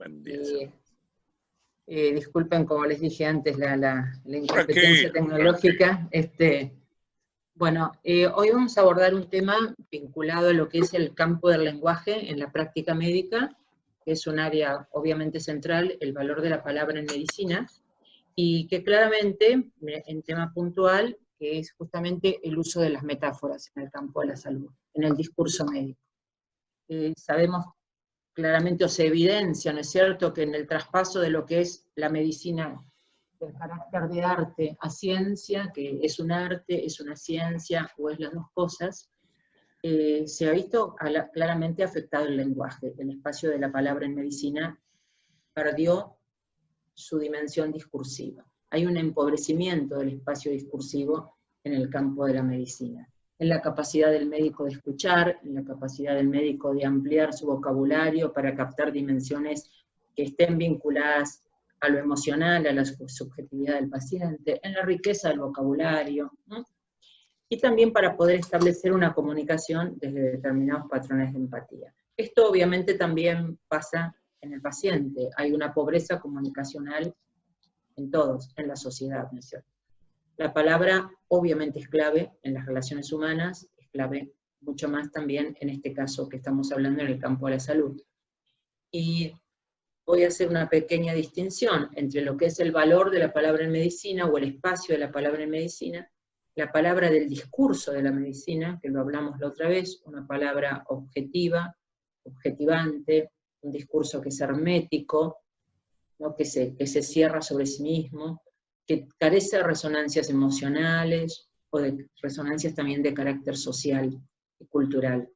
Buen día. Disculpen, como les dije antes, la incompetencia tecnológica. Bueno, hoy vamos a abordar un tema vinculado a lo que es el campo del lenguaje en la práctica médica, que es un área obviamente central, el valor de la palabra en medicina, y que claramente, en tema puntual, que es justamente el uso de las metáforas en el campo de la salud, en el discurso médico. Sabemos claramente, o se evidencia, ¿no es cierto?, que en el traspaso de lo que es la medicina del carácter de arte a ciencia, que es un arte, es una ciencia, o es las dos cosas, se ha visto claramente afectado el lenguaje. El espacio de la palabra en medicina perdió su dimensión discursiva. Hay un empobrecimiento del espacio discursivo en el campo de la medicina, en la capacidad del médico de escuchar, en la capacidad del médico de ampliar su vocabulario para captar dimensiones que estén vinculadas a lo emocional, a la subjetividad del paciente, en la riqueza del vocabulario, ¿no? Y también para poder establecer una comunicación desde determinados patrones de empatía. Esto obviamente también pasa en el paciente. Hay una pobreza comunicacional en todos, en la sociedad, ¿no es cierto? La palabra obviamente es clave en las relaciones humanas, es clave mucho más también en este caso que estamos hablando en el campo de la salud. Y voy a hacer una pequeña distinción entre lo que es el valor de la palabra en medicina, o el espacio de la palabra en medicina, la palabra del discurso de la medicina, que lo hablamos la otra vez, una palabra objetiva, objetivante, un discurso que es hermético, ¿no? que se cierra sobre sí mismo, que carece de resonancias emocionales, o de resonancias también de carácter social y cultural.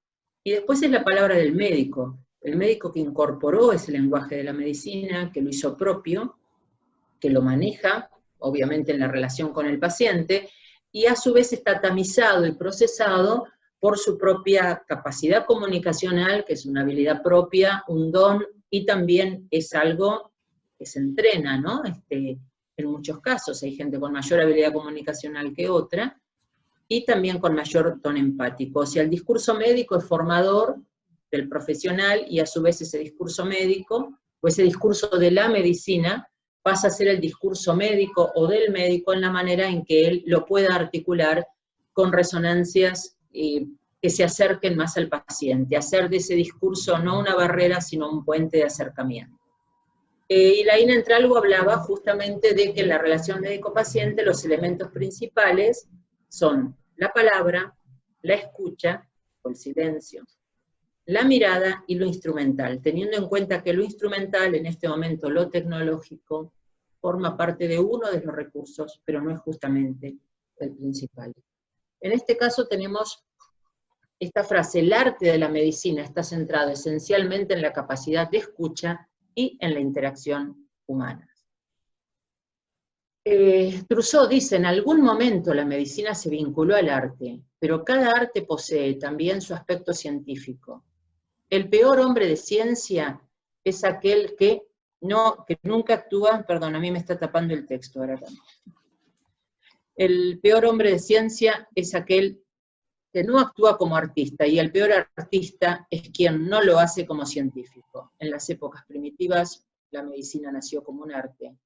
Y después es la palabra del médico, el médico que incorporó ese lenguaje de la medicina, que lo hizo propio, que lo maneja, obviamente en la relación con el paciente, y a su vez está tamizado y procesado por su propia capacidad comunicacional, que es una habilidad propia, un don, y también es algo que se entrena, ¿no? En muchos casos hay gente con mayor habilidad comunicacional que otra, y también con mayor don empático. O sea, el discurso médico es formador del profesional, y a su vez ese discurso médico, o ese discurso de la medicina, pasa a ser el discurso médico o del médico en la manera en que él lo pueda articular con resonancias que se acerquen más al paciente, hacer de ese discurso no una barrera, sino un puente de acercamiento. Y Laín Entralgo hablaba justamente de que en la relación médico-paciente los elementos principales son la palabra, la escucha, o el silencio, la mirada y lo instrumental, teniendo en cuenta que lo instrumental, en este momento lo tecnológico, forma parte de uno de los recursos, pero no es justamente el principal. En este caso tenemos esta frase: el arte de la medicina está centrado esencialmente en la capacidad de escucha y en la interacción humana. Trousseau dice: en algún momento la medicina se vinculó al arte, pero cada arte posee también su aspecto científico. El peor hombre de ciencia es aquel que nunca actúa, perdón, a mí me está tapando el texto ahora también. El peor hombre de ciencia es aquel que no actúa como artista, y el peor artista es quien no lo hace como científico. En las épocas primitivas, la medicina nació como un arte.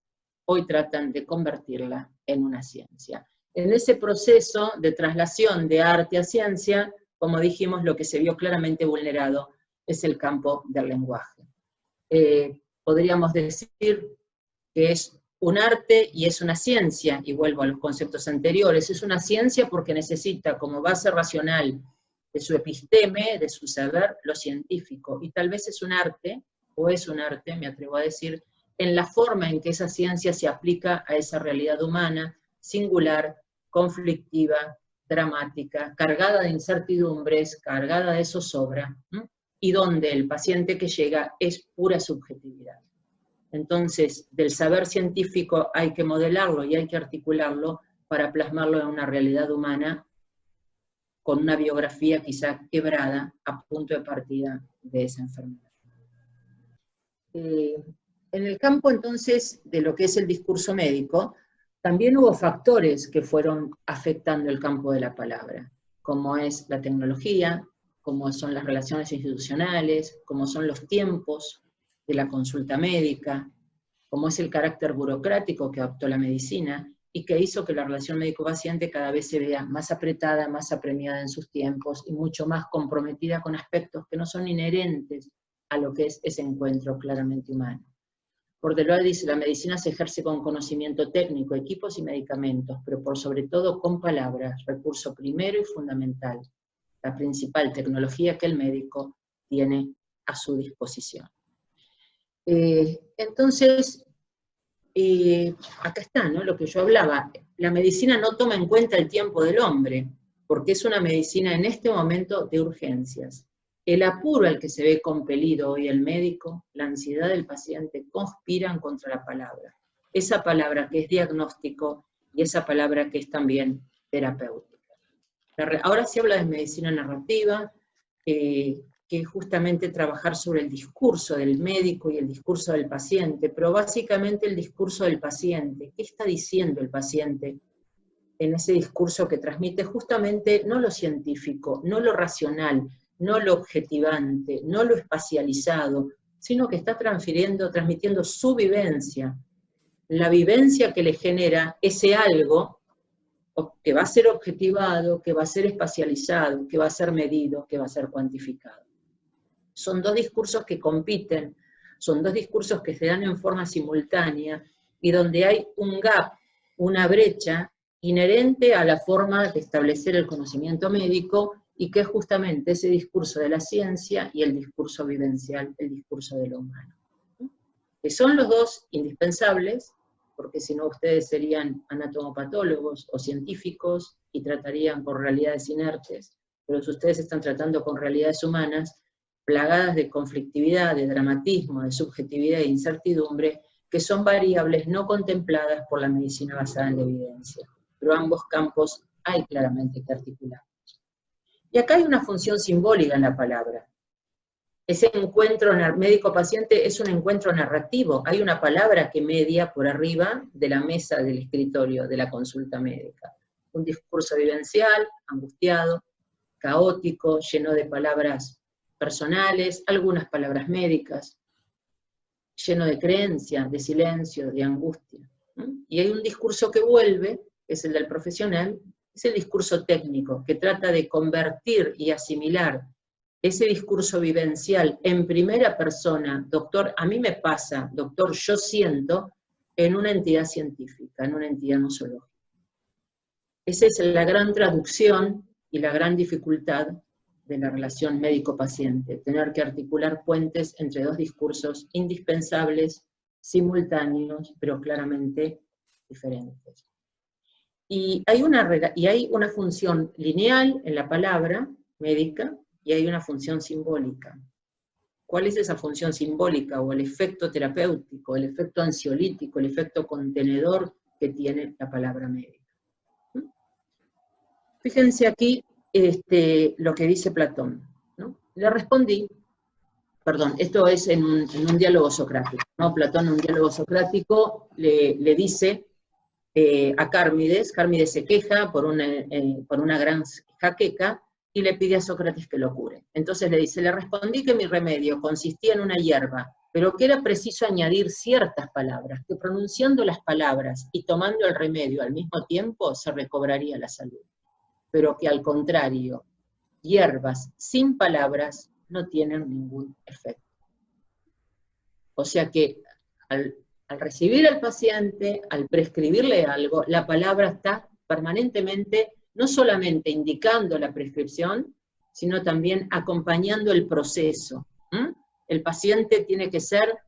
Hoy tratan de convertirla en una ciencia. En ese proceso de traslación de arte a ciencia, como dijimos, lo que se vio claramente vulnerado es el campo del lenguaje. Podríamos decir que es un arte y es una ciencia, y vuelvo a los conceptos anteriores, es una ciencia porque necesita como base racional de su episteme, de su saber, lo científico, y tal vez es un arte, o es un arte, me atrevo a decir, en la forma en que esa ciencia se aplica a esa realidad humana, singular, conflictiva, dramática, cargada de incertidumbres, cargada de zozobra, y donde el paciente que llega es pura subjetividad. Entonces, del saber científico hay que modelarlo y hay que articularlo para plasmarlo en una realidad humana con una biografía quizá quebrada a punto de partida de esa enfermedad. En el campo entonces de lo que es el discurso médico, también hubo factores que fueron afectando el campo de la palabra, como es la tecnología, como son las relaciones institucionales, como son los tiempos de la consulta médica, como es el carácter burocrático que adoptó la medicina, y que hizo que la relación médico-paciente cada vez se vea más apretada, más apremiada en sus tiempos, y mucho más comprometida con aspectos que no son inherentes a lo que es ese encuentro claramente humano. Por Deloitte dice, la medicina se ejerce con conocimiento técnico, equipos y medicamentos, pero por sobre todo con palabras, recurso primero y fundamental, la principal tecnología que el médico tiene a su disposición. Entonces, acá está, ¿no? Lo que yo hablaba, la medicina no toma en cuenta el tiempo del hombre, porque es una medicina en este momento de urgencias. El apuro al que se ve compelido hoy el médico, la ansiedad del paciente, conspiran contra la palabra. Esa palabra que es diagnóstico y esa palabra que es también terapéutica. Ahora se habla de medicina narrativa, que es justamente trabajar sobre el discurso del médico y el discurso del paciente, pero básicamente el discurso del paciente. ¿Qué está diciendo el paciente en ese discurso que transmite? Justamente no lo científico, no lo racional, no lo objetivante, no lo espacializado, sino que está transmitiendo su vivencia, la vivencia que le genera ese algo que va a ser objetivado, que va a ser espacializado, que va a ser medido, que va a ser cuantificado. Son dos discursos que compiten, son dos discursos que se dan en forma simultánea y donde hay un gap, una brecha inherente a la forma de establecer el conocimiento médico y que es justamente ese discurso de la ciencia y el discurso vivencial, el discurso de lo humano. Que son los dos indispensables, porque si no ustedes serían anatomopatólogos o científicos y tratarían con realidades inertes, pero si ustedes están tratando con realidades humanas, plagadas de conflictividad, de dramatismo, de subjetividad e incertidumbre, que son variables no contempladas por la medicina basada en la evidencia. Pero ambos campos hay claramente que articular. Y acá hay una función simbólica en la palabra. Ese encuentro médico-paciente es un encuentro narrativo. Hay una palabra que media por arriba de la mesa del escritorio de la consulta médica. Un discurso vivencial, angustiado, caótico, lleno de palabras personales, algunas palabras médicas, lleno de creencia, de silencio, de angustia. Y hay un discurso que vuelve, que es el del profesional, es el discurso técnico, que trata de convertir y asimilar ese discurso vivencial en primera persona, doctor, a mí me pasa, doctor, yo siento, en una entidad científica, en una entidad nosológica. Esa es la gran traducción y la gran dificultad de la relación médico-paciente, tener que articular puentes entre dos discursos indispensables, simultáneos, pero claramente diferentes. Y hay una función lineal en la palabra médica, y hay una función simbólica. ¿Cuál es esa función simbólica? O el efecto terapéutico, el efecto ansiolítico, el efecto contenedor que tiene la palabra médica. Fíjense aquí lo que dice Platón, ¿no? Le respondí, perdón, esto es en un diálogo socrático, ¿no? Platón en un diálogo socrático le dice a Cármides se queja por una gran jaqueca, y le pide a Sócrates que lo cure. Entonces le dice, le respondí que mi remedio consistía en una hierba, pero que era preciso añadir ciertas palabras, que pronunciando las palabras y tomando el remedio al mismo tiempo se recobraría la salud. Pero que al contrario, hierbas sin palabras no tienen ningún efecto. O sea que al recibir al paciente, al prescribirle algo, la palabra está permanentemente no solamente indicando la prescripción, sino también acompañando el proceso. El paciente tiene que ser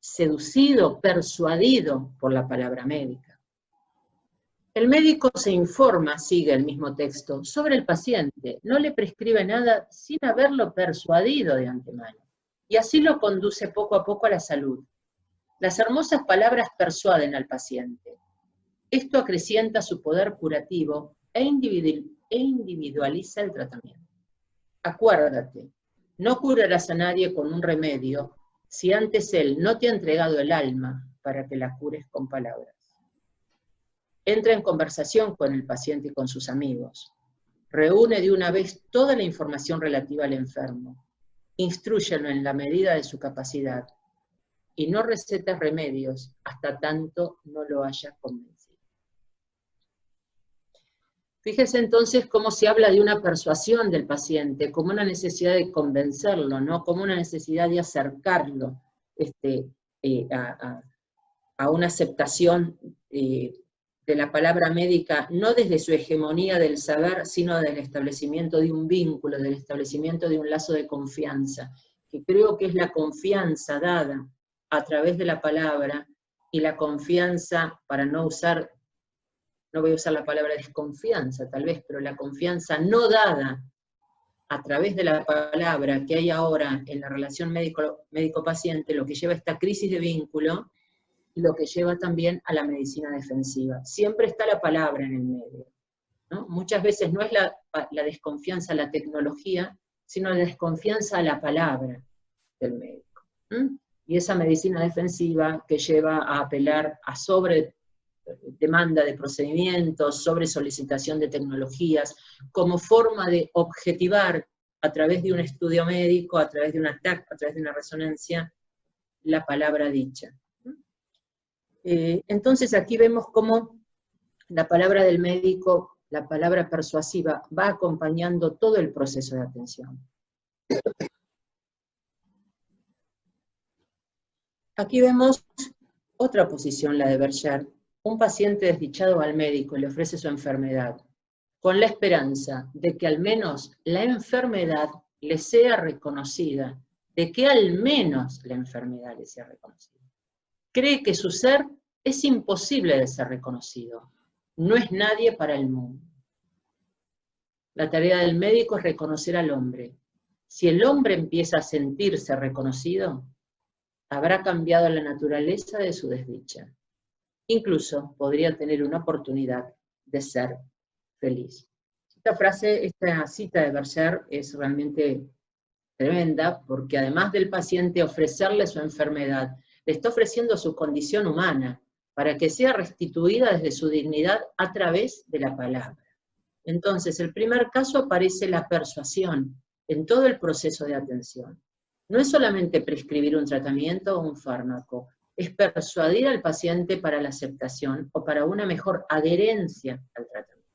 seducido, persuadido por la palabra médica. El médico se informa, sigue el mismo texto, sobre el paciente, no le prescribe nada sin haberlo persuadido de antemano, y así lo conduce poco a poco a la salud. Las hermosas palabras persuaden al paciente. Esto acrecienta su poder curativo e individualiza el tratamiento. Acuérdate, no curarás a nadie con un remedio si antes él no te ha entregado el alma para que la cures con palabras. Entra en conversación con el paciente y con sus amigos. Reúne de una vez toda la información relativa al enfermo. instrúyelo en la medida de su capacidad, y no recetes remedios hasta tanto no lo haya convencido. Fíjese entonces cómo se habla de una persuasión del paciente, como una necesidad de convencerlo, ¿no? Como una necesidad de acercarlo a una aceptación de la palabra médica, no desde su hegemonía del saber, sino del establecimiento de un vínculo, del establecimiento de un lazo de confianza, que creo que es la confianza dada a través de la palabra, y la confianza, para no voy a usar la palabra desconfianza tal vez, pero la confianza no dada a través de la palabra que hay ahora en la relación médico-paciente, lo que lleva a esta crisis de vínculo, y lo que lleva también a la medicina defensiva. Siempre está la palabra en el medio, ¿no? Muchas veces no es la desconfianza a la tecnología, sino la desconfianza a la palabra del médico. Y esa medicina defensiva que lleva a apelar a sobre demanda de procedimientos, sobre solicitación de tecnologías, como forma de objetivar a través de un estudio médico, a través de un TAC, a través de una resonancia, la palabra dicha. Entonces aquí vemos cómo la palabra del médico, la palabra persuasiva, va acompañando todo el proceso de atención. Aquí vemos otra posición, la de Berger. Un paciente desdichado va al médico y le ofrece su enfermedad, con la esperanza de que al menos la enfermedad le sea reconocida, de que al menos la enfermedad le sea reconocida. Cree que su ser es imposible de ser reconocido, no es nadie para el mundo. La tarea del médico es reconocer al hombre. Si el hombre empieza a sentirse reconocido, habrá cambiado la naturaleza de su desdicha. Incluso podría tener una oportunidad de ser feliz. Esta cita de Berger es realmente tremenda, porque además del paciente ofrecerle su enfermedad, le está ofreciendo su condición humana, para que sea restituida desde su dignidad a través de la palabra. Entonces, el primer caso aparece la persuasión en todo el proceso de atención. No es solamente prescribir un tratamiento o un fármaco, es persuadir al paciente para la aceptación o para una mejor adherencia al tratamiento.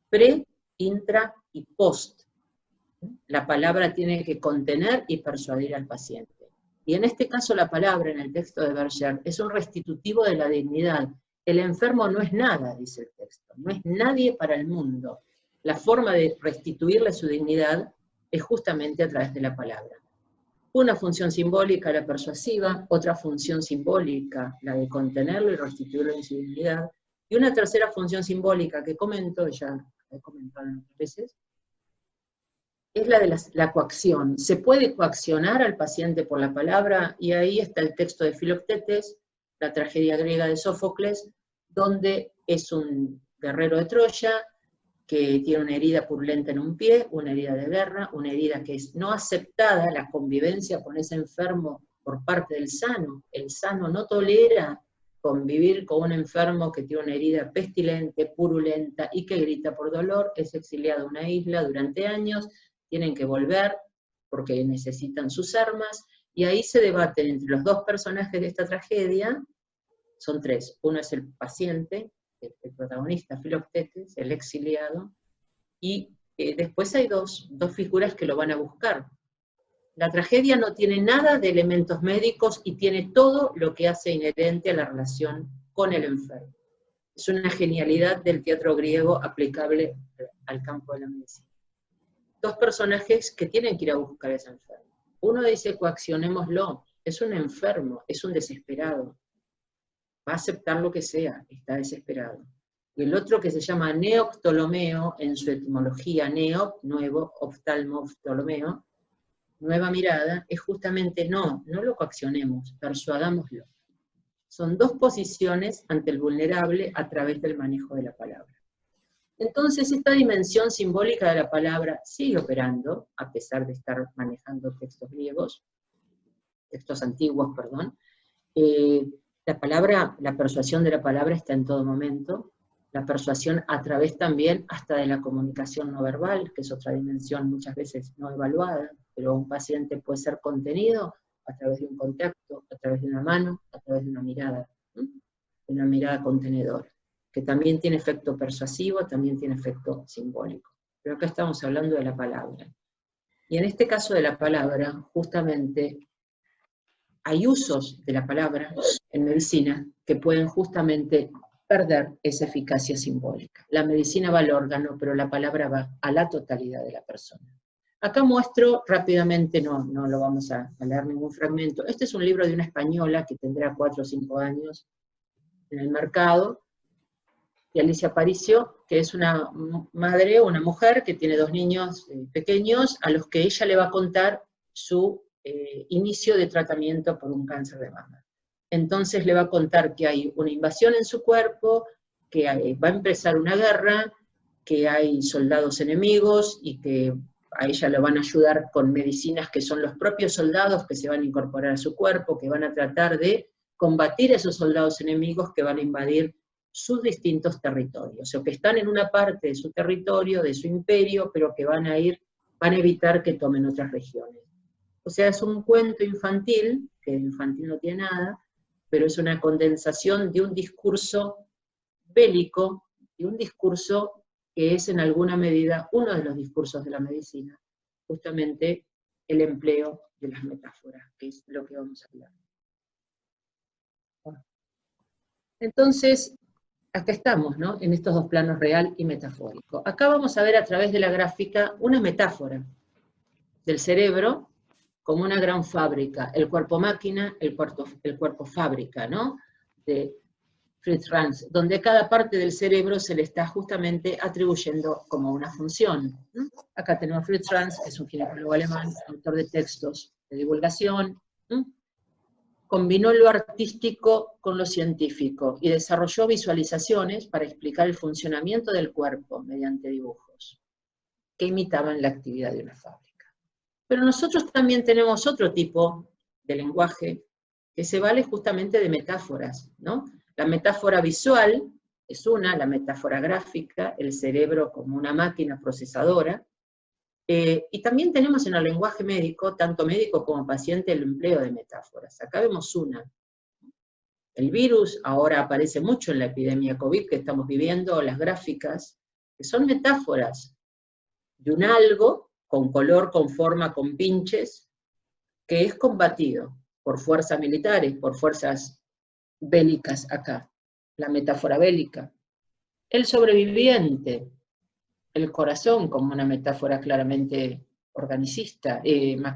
Pre, intra y post. La palabra tiene que contener y persuadir al paciente. Y en este caso la palabra, en el texto de Berger, es un restitutivo de la dignidad. El enfermo no es nada, dice el texto, no es nadie para el mundo. La forma de restituirle su dignidad es justamente a través de la palabra. Una función simbólica, la persuasiva, otra función simbólica, la de contenerlo y restituirlo en su dignidad, y una tercera función simbólica que comento, ya he comentado en otras veces, es la de la coacción. Se puede coaccionar al paciente por la palabra, y ahí está el texto de Filoctetes, la tragedia griega de Sófocles, donde es un guerrero de Troya, que tiene una herida purulenta en un pie, una herida de guerra, una herida que es no aceptada, la convivencia con ese enfermo por parte del sano. El sano no tolera convivir con un enfermo que tiene una herida pestilente, purulenta y que grita por dolor, es exiliado a una isla durante años, tienen que volver porque necesitan sus armas, y ahí se debaten entre los dos personajes de esta tragedia, son tres, uno es el paciente, el protagonista Filoctetes, el exiliado, y después hay dos figuras que lo van a buscar. La tragedia no tiene nada de elementos médicos y tiene todo lo que hace inherente a la relación con el enfermo. Es una genialidad del teatro griego aplicable al campo de la medicina. Dos personajes que tienen que ir a buscar a ese enfermo. Uno dice, coaccionémoslo, es un enfermo, es un desesperado. Va a aceptar lo que sea, está desesperado. Y el otro, que se llama Neoptolomeo, en su etimología, neop, nuevo, oftalmo, Ptolomeo, nueva mirada, es justamente no lo coaccionemos, persuadámoslo. Son dos posiciones ante el vulnerable a través del manejo de la palabra. Entonces, esta dimensión simbólica de la palabra sigue operando, a pesar de estar manejando textos griegos, textos antiguos, perdón. La persuasión de la palabra está en todo momento, la persuasión a través también hasta de la comunicación no verbal, que es otra dimensión muchas veces no evaluada, pero un paciente puede ser contenido a través de un contacto, a través de una mano, a través de una mirada contenedora, que también tiene efecto persuasivo, también tiene efecto simbólico. Pero acá estamos hablando de la palabra. Y en este caso de la palabra, justamente, hay usos de la palabra en medicina que pueden justamente perder esa eficacia simbólica. La medicina va al órgano, pero la palabra va a la totalidad de la persona. Acá muestro rápidamente, no lo vamos a leer ningún fragmento. Este es un libro de una española que tendrá 4 o 5 años en el mercado, de Alicia Aparicio, que es una madre, una mujer que tiene 2 niños pequeños, a los que ella le va a contar su inicio de tratamiento por un cáncer de mama. Entonces le va a contar que hay una invasión en su cuerpo, que va a empezar una guerra, que hay soldados enemigos, y que a ella le van a ayudar con medicinas que son los propios soldados que se van a incorporar a su cuerpo, que van a tratar de combatir a esos soldados enemigos que van a invadir sus distintos territorios, o que están en una parte de su territorio, de su imperio, pero que van a evitar que tomen otras regiones. O sea, es un cuento infantil, que infantil no tiene nada, pero es una condensación de un discurso bélico, de un discurso que es en alguna medida uno de los discursos de la medicina, justamente el empleo de las metáforas, que es lo que vamos a hablar. Entonces, acá estamos, ¿no? En estos 2 planos, real y metafórico. Acá vamos a ver a través de la gráfica una metáfora del cerebro como una gran fábrica, el cuerpo máquina, el cuerpo fábrica, ¿no? De Fritz Rans, donde cada parte del cerebro se le está justamente atribuyendo como una función. Acá tenemos Fritz Rans, que es un ginecólogo alemán, autor de textos de divulgación, combinó lo artístico con lo científico y desarrolló visualizaciones para explicar el funcionamiento del cuerpo mediante dibujos, que imitaban la actividad de una fábrica. Pero nosotros también tenemos otro tipo de lenguaje que se vale justamente de metáforas, ¿no? La metáfora visual es una, la metáfora gráfica, el cerebro como una máquina procesadora, y también tenemos en el lenguaje médico, tanto médico como paciente, el empleo de metáforas. Acá vemos una. El virus ahora aparece mucho en la epidemia COVID que estamos viviendo, las gráficas, que son metáforas de un algo con color, con forma, con pinches, que es combatido por fuerzas militares, por fuerzas bélicas acá. La metáfora bélica. El sobreviviente, el corazón como una metáfora claramente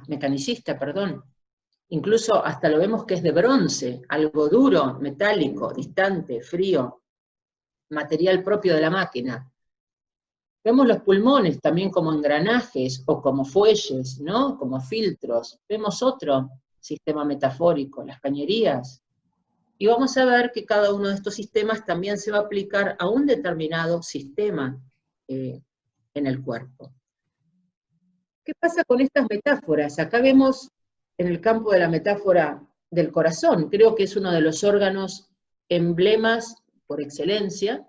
mecanicista, perdón. Incluso hasta lo vemos que es de bronce, algo duro, metálico, distante, frío, material propio de la máquina. Vemos los pulmones también como engranajes o como fuelles, ¿no? Como filtros. Vemos otro sistema metafórico, las cañerías. Y vamos a ver que cada uno de estos sistemas también se va a aplicar a un determinado sistema en el cuerpo. ¿Qué pasa con estas metáforas? Acá vemos en el campo de la metáfora del corazón, creo que es uno de los órganos emblemas por excelencia.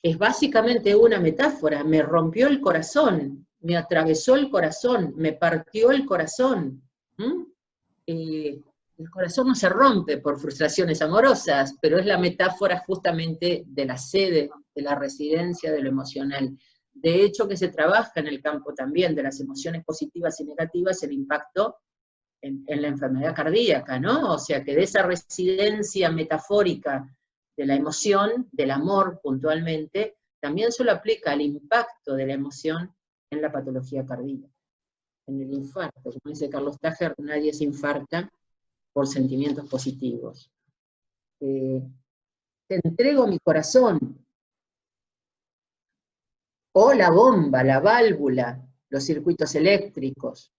Es básicamente una metáfora, me rompió el corazón, me atravesó el corazón, me partió el corazón. El corazón no se rompe por frustraciones amorosas, pero es la metáfora justamente de la sede, de la residencia de lo emocional. De hecho, que se trabaja en el campo también de las emociones positivas y negativas, el impacto en la enfermedad cardíaca, ¿no? O sea, que de esa residencia metafórica de la emoción, del amor puntualmente, también se lo aplica al impacto de la emoción en la patología cardíaca, en el infarto. Como dice Carlos Tajer, nadie se infarta por sentimientos positivos. Te entrego mi corazón, o la bomba, la válvula, los circuitos eléctricos.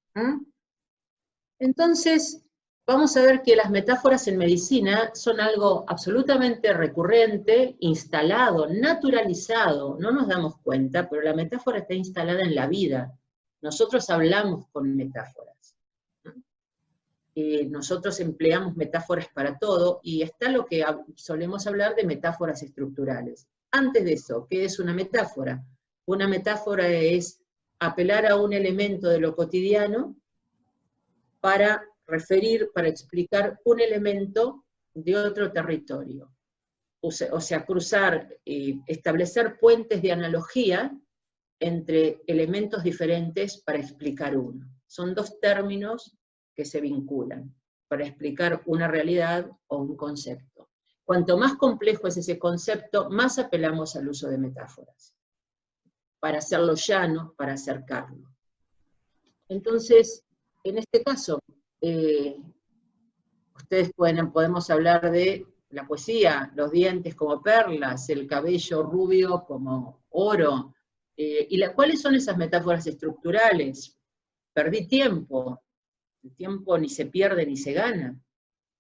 Entonces, vamos a ver que las metáforas en medicina son algo absolutamente recurrente, instalado, naturalizado, no nos damos cuenta, pero la metáfora está instalada en la vida. Nosotros hablamos con metáforas. Nosotros empleamos metáforas para todo, y está lo que solemos hablar de metáforas estructurales. Antes de eso, ¿qué es una metáfora? Una metáfora es apelar a un elemento de lo cotidiano para referir, para explicar un elemento de otro territorio. O sea, cruzar, establecer puentes de analogía entre elementos diferentes para explicar uno. Son dos términos que se vinculan para explicar una realidad o un concepto. Cuanto más complejo es ese concepto, más apelamos al uso de metáforas, para hacerlo llano, para acercarlo. Entonces, en este caso, ustedes podemos hablar de la poesía, los dientes como perlas, el cabello rubio como oro, ¿cuáles son esas metáforas estructurales? Perdí tiempo, el tiempo ni se pierde ni se gana,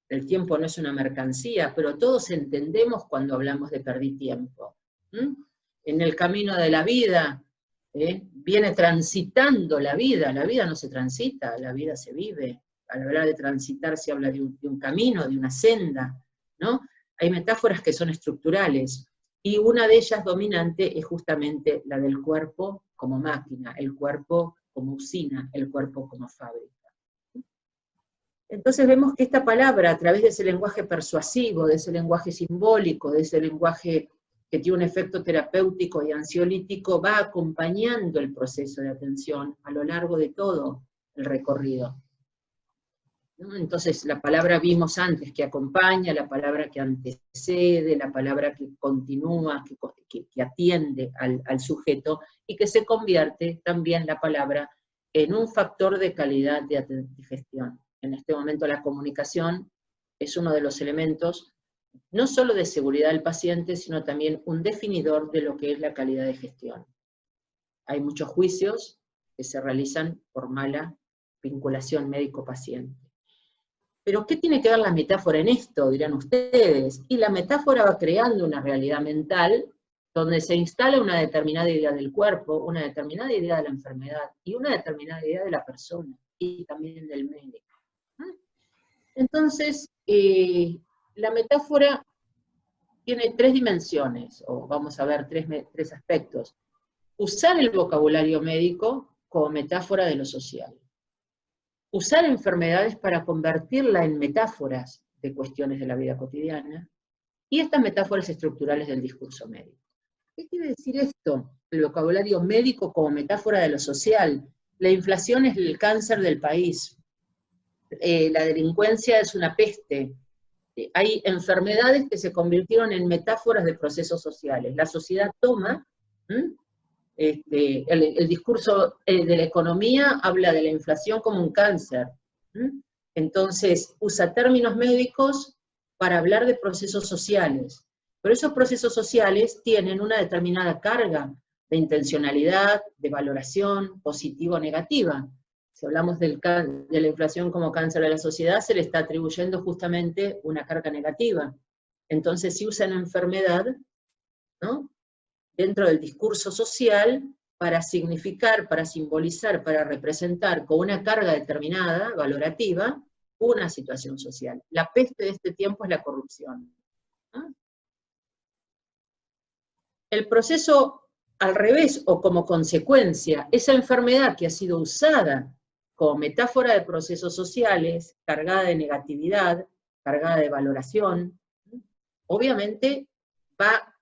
el tiempo no es una mercancía, pero todos entendemos cuando hablamos de perdí tiempo. En el camino de la vida, viene transitando la vida no se transita, la vida se vive. Al hablar de transitar se habla de un camino, de una senda, ¿no? Hay metáforas que son estructurales, y una de ellas dominante es justamente la del cuerpo como máquina, el cuerpo como usina, el cuerpo como fábrica. Entonces vemos que esta palabra, a través de ese lenguaje persuasivo, de ese lenguaje simbólico, de ese lenguaje que tiene un efecto terapéutico y ansiolítico, va acompañando el proceso de atención a lo largo de todo el recorrido. ¿No? Entonces la palabra vimos antes que acompaña, la palabra que antecede, la palabra que continúa, que atiende al sujeto, y que se convierte también la palabra en un factor de calidad de gestión. En este momento la comunicación es uno de los elementos, no solo de seguridad del paciente, sino también un definidor de lo que es la calidad de gestión. Hay muchos juicios que se realizan por mala vinculación médico-paciente. Pero ¿qué tiene que ver la metáfora en esto? Dirán ustedes. Y la metáfora va creando una realidad mental donde se instala una determinada idea del cuerpo, una determinada idea de la enfermedad, y una determinada idea de la persona, y también del médico. Entonces, la metáfora tiene tres dimensiones, o vamos a ver tres aspectos. Usar el vocabulario médico como metáfora de lo social. Usar enfermedades para convertirla en metáforas de cuestiones de la vida cotidiana, y estas metáforas estructurales del discurso médico. ¿Qué quiere decir esto? El vocabulario médico como metáfora de lo social. La inflación es el cáncer del país. La delincuencia es una peste. Hay enfermedades que se convirtieron en metáforas de procesos sociales. La sociedad toma, el discurso de la economía habla de la inflación como un cáncer. Entonces usa términos médicos para hablar de procesos sociales. Pero esos procesos sociales tienen una determinada carga de intencionalidad, de valoración, positiva o negativa. Si hablamos de la inflación como cáncer de la sociedad, se le está atribuyendo justamente una carga negativa. Entonces, si usan enfermedad, ¿no?, dentro del discurso social, para significar, para simbolizar, para representar con una carga determinada, valorativa, una situación social. La peste de este tiempo es la corrupción. ¿No? El proceso al revés, o como consecuencia, esa enfermedad que ha sido usada como metáfora de procesos sociales, cargada de negatividad, cargada de valoración, obviamente va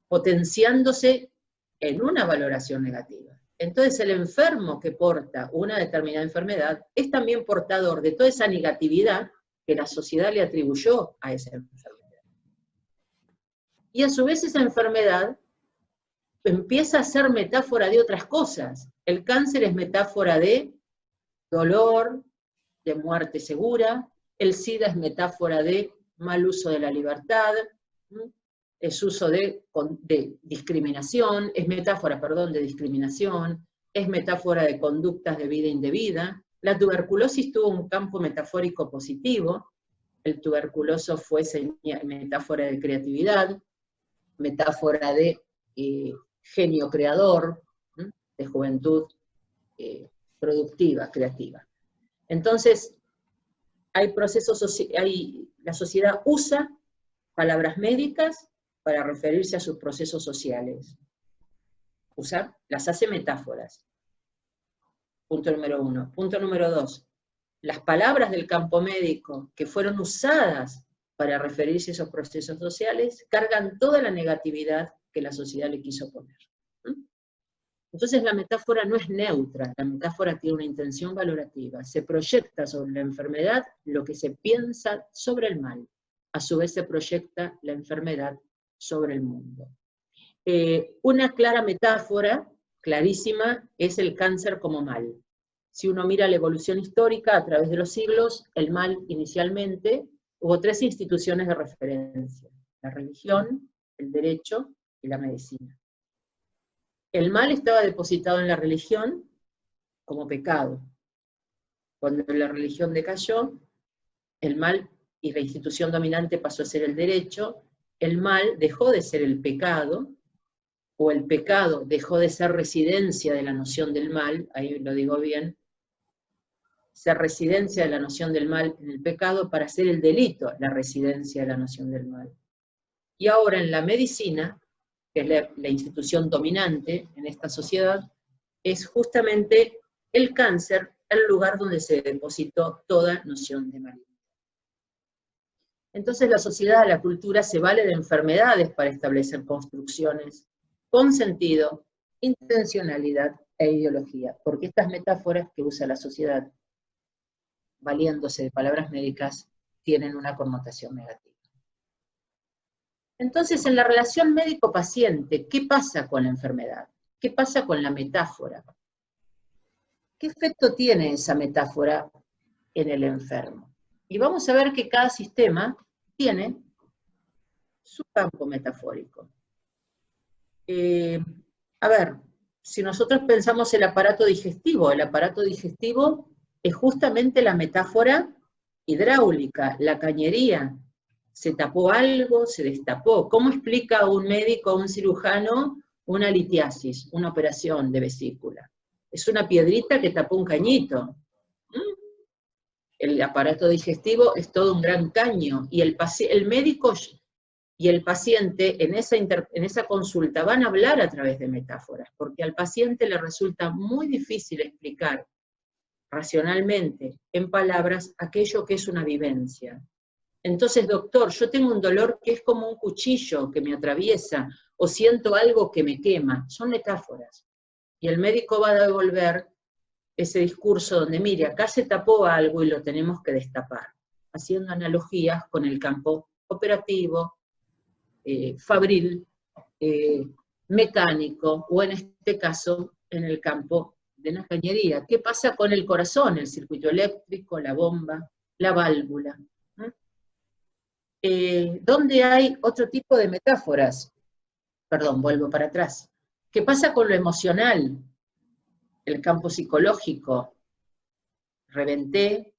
potenciándose en una valoración negativa. Entonces el enfermo que porta una determinada enfermedad es también portador de toda esa negatividad que la sociedad le atribuyó a esa enfermedad. Y a su vez esa enfermedad empieza a ser metáfora de otras cosas. El cáncer es metáfora de dolor, de muerte segura, el SIDA es metáfora de mal uso de la libertad, es uso de discriminación, es metáfora, perdón, de discriminación, es metáfora de conductas de vida indebida. La tuberculosis tuvo un campo metafórico positivo, el tuberculoso fue metáfora de creatividad, metáfora de genio creador, de juventud productiva, creativa. Entonces, hay procesos, la sociedad usa palabras médicas para referirse a sus procesos sociales. Las hace metáforas. Punto número 1. Punto número 2. Las palabras del campo médico que fueron usadas para referirse a esos procesos sociales cargan toda la negatividad que la sociedad le quiso poner. Entonces la metáfora no es neutra, la metáfora tiene una intención valorativa, se proyecta sobre la enfermedad lo que se piensa sobre el mal, a su vez se proyecta la enfermedad sobre el mundo. Una clara metáfora, clarísima, es el cáncer como mal. Si uno mira la evolución histórica a través de los siglos, el mal inicialmente, hubo 3 instituciones de referencia: la religión, el derecho y la medicina. El mal estaba depositado en la religión como pecado. Cuando la religión decayó, el mal y la institución dominante pasó a ser el derecho, el mal dejó de ser el pecado, o el pecado dejó de ser residencia de la noción del mal, ahí lo digo bien, ser residencia de la noción del mal en el pecado para ser el delito la residencia de la noción del mal. Y ahora en la medicina, que es la institución dominante en esta sociedad, es justamente el cáncer el lugar donde se depositó toda noción de malignidad. Entonces la sociedad, la cultura, se vale de enfermedades para establecer construcciones con sentido, intencionalidad e ideología, porque estas metáforas que usa la sociedad, valiéndose de palabras médicas, tienen una connotación negativa. Entonces, en la relación médico-paciente, ¿qué pasa con la enfermedad? ¿Qué pasa con la metáfora? ¿Qué efecto tiene esa metáfora en el enfermo? Y vamos a ver que cada sistema tiene su campo metafórico. A ver, si nosotros pensamos el aparato digestivo es justamente la metáfora hidráulica, la cañería. Se tapó algo, se destapó. ¿Cómo explica un médico o un cirujano una litiasis, una operación de vesícula? Es una piedrita que tapó un cañito. El aparato digestivo es todo un gran caño, y el médico y el paciente en esa consulta van a hablar a través de metáforas, porque al paciente le resulta muy difícil explicar racionalmente, en palabras, aquello que es una vivencia. Entonces, doctor, yo tengo un dolor que es como un cuchillo que me atraviesa, o siento algo que me quema. Son metáforas. Y el médico va a devolver ese discurso donde, mire, acá se tapó algo y lo tenemos que destapar, haciendo analogías con el campo operativo, fabril, mecánico, o en este caso, en el campo de la cañería. ¿Qué pasa con el corazón? El circuito eléctrico, la bomba, la válvula. ¿Dónde hay otro tipo de metáforas? Perdón, vuelvo para atrás. ¿Qué pasa con lo emocional? El campo psicológico. Reventé,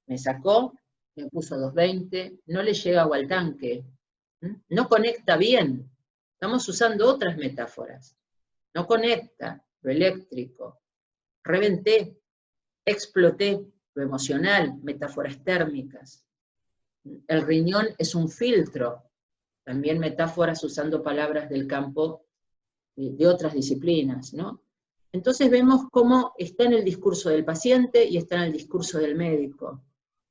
me sacó, me puso 220, no le llega agua al tanque, no conecta bien. Estamos usando otras metáforas. No conecta, lo eléctrico. Reventé, exploté, lo emocional, metáforas térmicas. El riñón es un filtro, también metáforas usando palabras del campo de otras disciplinas, ¿no? Entonces vemos cómo está en el discurso del paciente y está en el discurso del médico.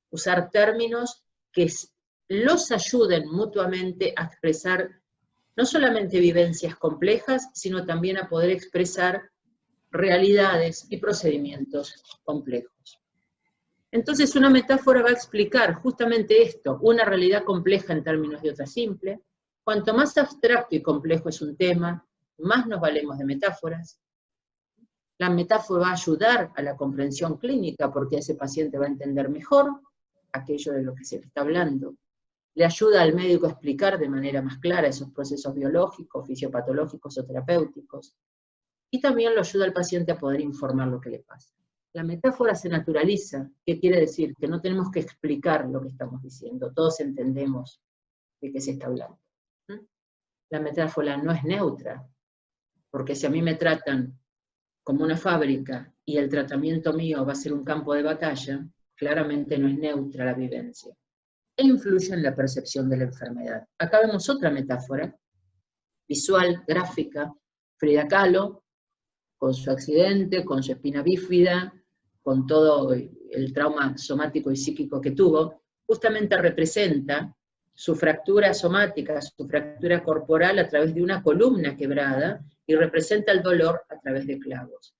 Usar términos que los ayuden mutuamente a expresar no solamente vivencias complejas, sino también a poder expresar realidades y procedimientos complejos. Entonces una metáfora va a explicar justamente esto, una realidad compleja en términos de otra simple. Cuanto más abstracto y complejo es un tema, más nos valemos de metáforas. La metáfora va a ayudar a la comprensión clínica porque ese paciente va a entender mejor aquello de lo que se le está hablando. Le ayuda al médico a explicar de manera más clara esos procesos biológicos, fisiopatológicos o terapéuticos. Y también lo ayuda al paciente a poder informar lo que le pasa. La metáfora se naturaliza. ¿Qué quiere decir? Que no tenemos que explicar lo que estamos diciendo. Todos entendemos de qué se está hablando. La metáfora no es neutra, porque si a mí me tratan como una fábrica y el tratamiento mío va a ser un campo de batalla, claramente no es neutra la vivencia. E influye en la percepción de la enfermedad. Acá vemos otra metáfora visual, gráfica, Frida Kahlo, con su accidente, con su espina bífida, con todo el trauma somático y psíquico que tuvo, justamente representa su fractura somática, su fractura corporal a través de una columna quebrada, y representa el dolor a través de clavos.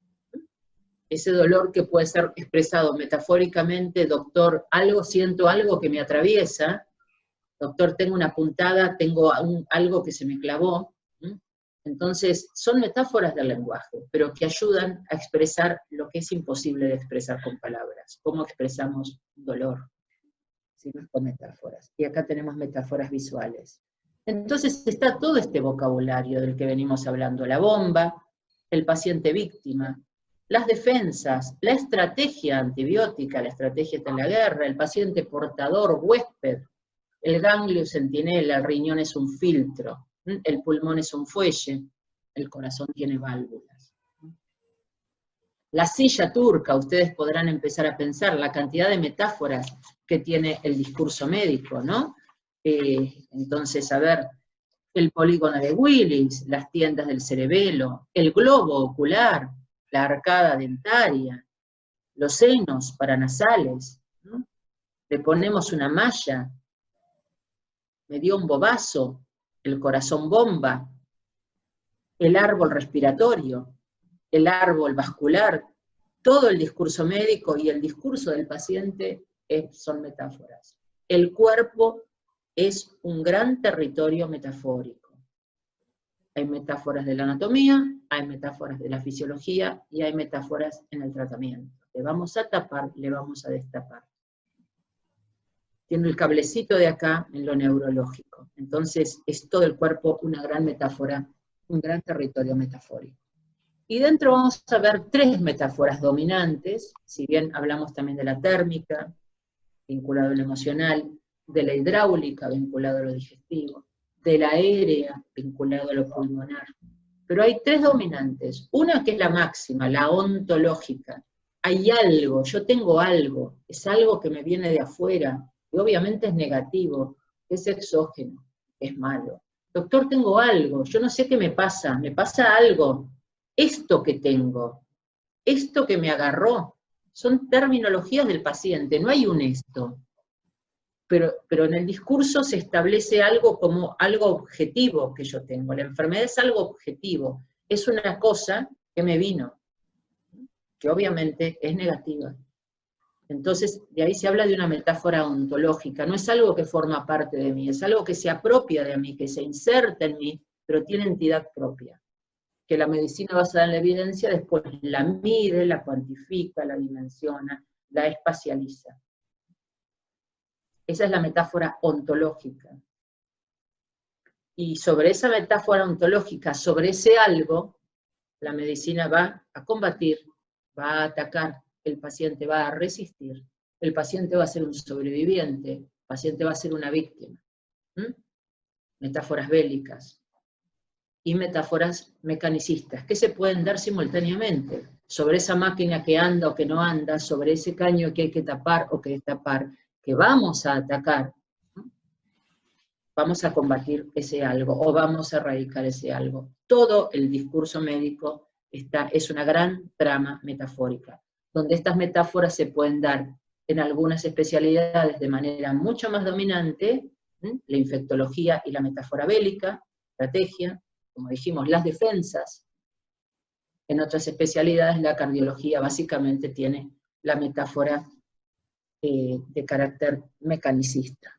Ese dolor que puede ser expresado metafóricamente: doctor, siento algo que me atraviesa, doctor, tengo una puntada, tengo algo que se me clavó. Entonces, son metáforas del lenguaje, pero que ayudan a expresar lo que es imposible de expresar con palabras. ¿Cómo expresamos dolor? Si no es con metáforas. Y acá tenemos metáforas visuales. Entonces está todo este vocabulario del que venimos hablando: la bomba, el paciente víctima, las defensas, la estrategia antibiótica, la estrategia en la guerra, el paciente portador, huésped, el ganglio centinela, el riñón es un filtro, el pulmón es un fuelle, el corazón tiene válvulas. La silla turca, ustedes podrán empezar a pensar la cantidad de metáforas que tiene el discurso médico, ¿no? Entonces, a ver, el polígono de Willis, las tiendas del cerebelo, el globo ocular, la arcada dentaria, los senos paranasales, ¿no? Le ponemos una malla, me dio un bobazo, el corazón bomba, el árbol respiratorio, el árbol vascular, todo el discurso médico y el discurso del paciente son metáforas. El cuerpo es un gran territorio metafórico. Hay metáforas de la anatomía, hay metáforas de la fisiología y hay metáforas en el tratamiento. Le vamos a tapar, le vamos a destapar. Tiene el cablecito de acá en lo neurológico. Entonces es todo el cuerpo una gran metáfora, un gran territorio metafórico. Y dentro vamos a ver 3 metáforas dominantes, si bien hablamos también de la térmica, vinculado a lo emocional, de la hidráulica, vinculado a lo digestivo, de la aérea, vinculado a lo pulmonar. Pero hay 3 dominantes. Una que es la máxima, la ontológica. Hay algo, yo tengo algo, es algo que me viene de afuera, y obviamente es negativo, es exógeno, es malo. Doctor, tengo algo, yo no sé qué me pasa algo. Esto que tengo, esto que me agarró, son terminologías del paciente, no hay un esto. Pero en el discurso se establece algo como algo objetivo que yo tengo. La enfermedad es algo objetivo, es una cosa que me vino, que obviamente es negativa. Entonces, de ahí se habla de una metáfora ontológica, no es algo que forma parte de mí, es algo que se apropia de mí, que se inserta en mí, pero tiene entidad propia, que la medicina basada en la evidencia después la mide, la cuantifica, la dimensiona, la espacializa. Esa es la metáfora ontológica. Y sobre esa metáfora ontológica, sobre ese algo, la medicina va a combatir, va a atacar, el paciente va a resistir, el paciente va a ser un sobreviviente, el paciente va a ser una víctima. Metáforas bélicas y metáforas mecanicistas, que se pueden dar simultáneamente, sobre esa máquina que anda o que no anda, sobre ese caño que hay que tapar o que destapar, que vamos a atacar, vamos a combatir ese algo, o vamos a erradicar ese algo. Todo el discurso médico es una gran trama metafórica, donde estas metáforas se pueden dar en algunas especialidades de manera mucho más dominante, la infectología y la metáfora bélica, estrategia, como dijimos, las defensas. En otras especialidades la cardiología básicamente tiene la metáfora de carácter mecanicista.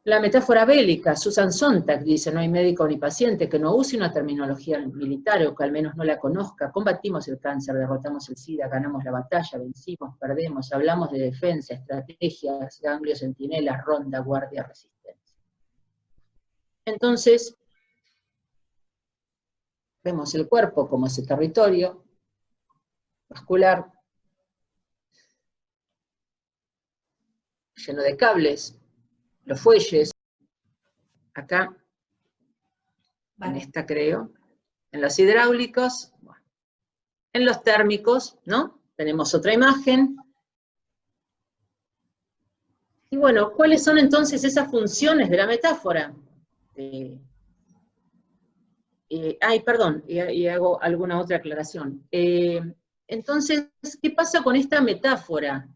La metáfora bélica, Susan Sontag dice: no hay médico ni paciente que no use una terminología militar o que al menos no la conozca. Combatimos el cáncer, derrotamos el SIDA, ganamos la batalla, vencimos, perdemos, hablamos de defensa, estrategias, ganglios, centinelas, ronda, guardia, resistencia. Entonces, vemos el cuerpo como ese territorio vascular, lleno de cables, los fuelles, acá, en esta creo, en los hidráulicos, bueno, en los térmicos, ¿no? Tenemos otra imagen. Y bueno, ¿cuáles son entonces esas funciones de la metáfora? perdón, y hago alguna otra aclaración. Entonces, ¿qué pasa con esta metáfora?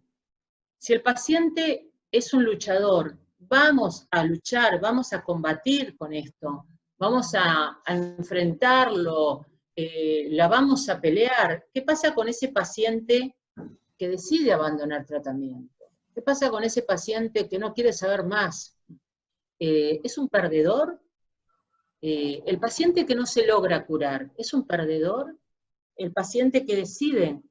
Si el paciente es un luchador, vamos a luchar, vamos a combatir con esto, vamos a enfrentarlo, la vamos a pelear. ¿Qué pasa con ese paciente que decide abandonar tratamiento? ¿Qué pasa con ese paciente que no quiere saber más? ¿Es un perdedor? El paciente que no se logra curar, ¿es un perdedor? El paciente que decide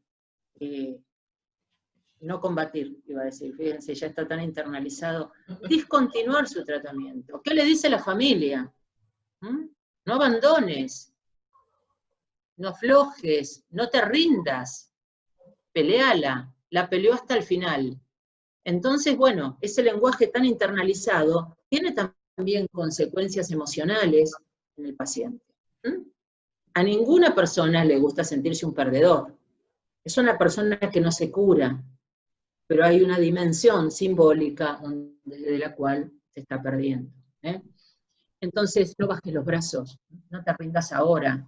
no combatir, iba a decir, fíjense, ya está tan internalizado, discontinuar su tratamiento. ¿Qué le dice la familia? No abandones, no aflojes, no te rindas, peleala, la peleó hasta el final. Entonces, bueno, ese lenguaje tan internalizado tiene también consecuencias emocionales en el paciente. A ninguna persona le gusta sentirse un perdedor. Es una persona que no se cura, pero hay una dimensión simbólica de la cual se está perdiendo. Entonces, no bajes los brazos, no te rindas ahora,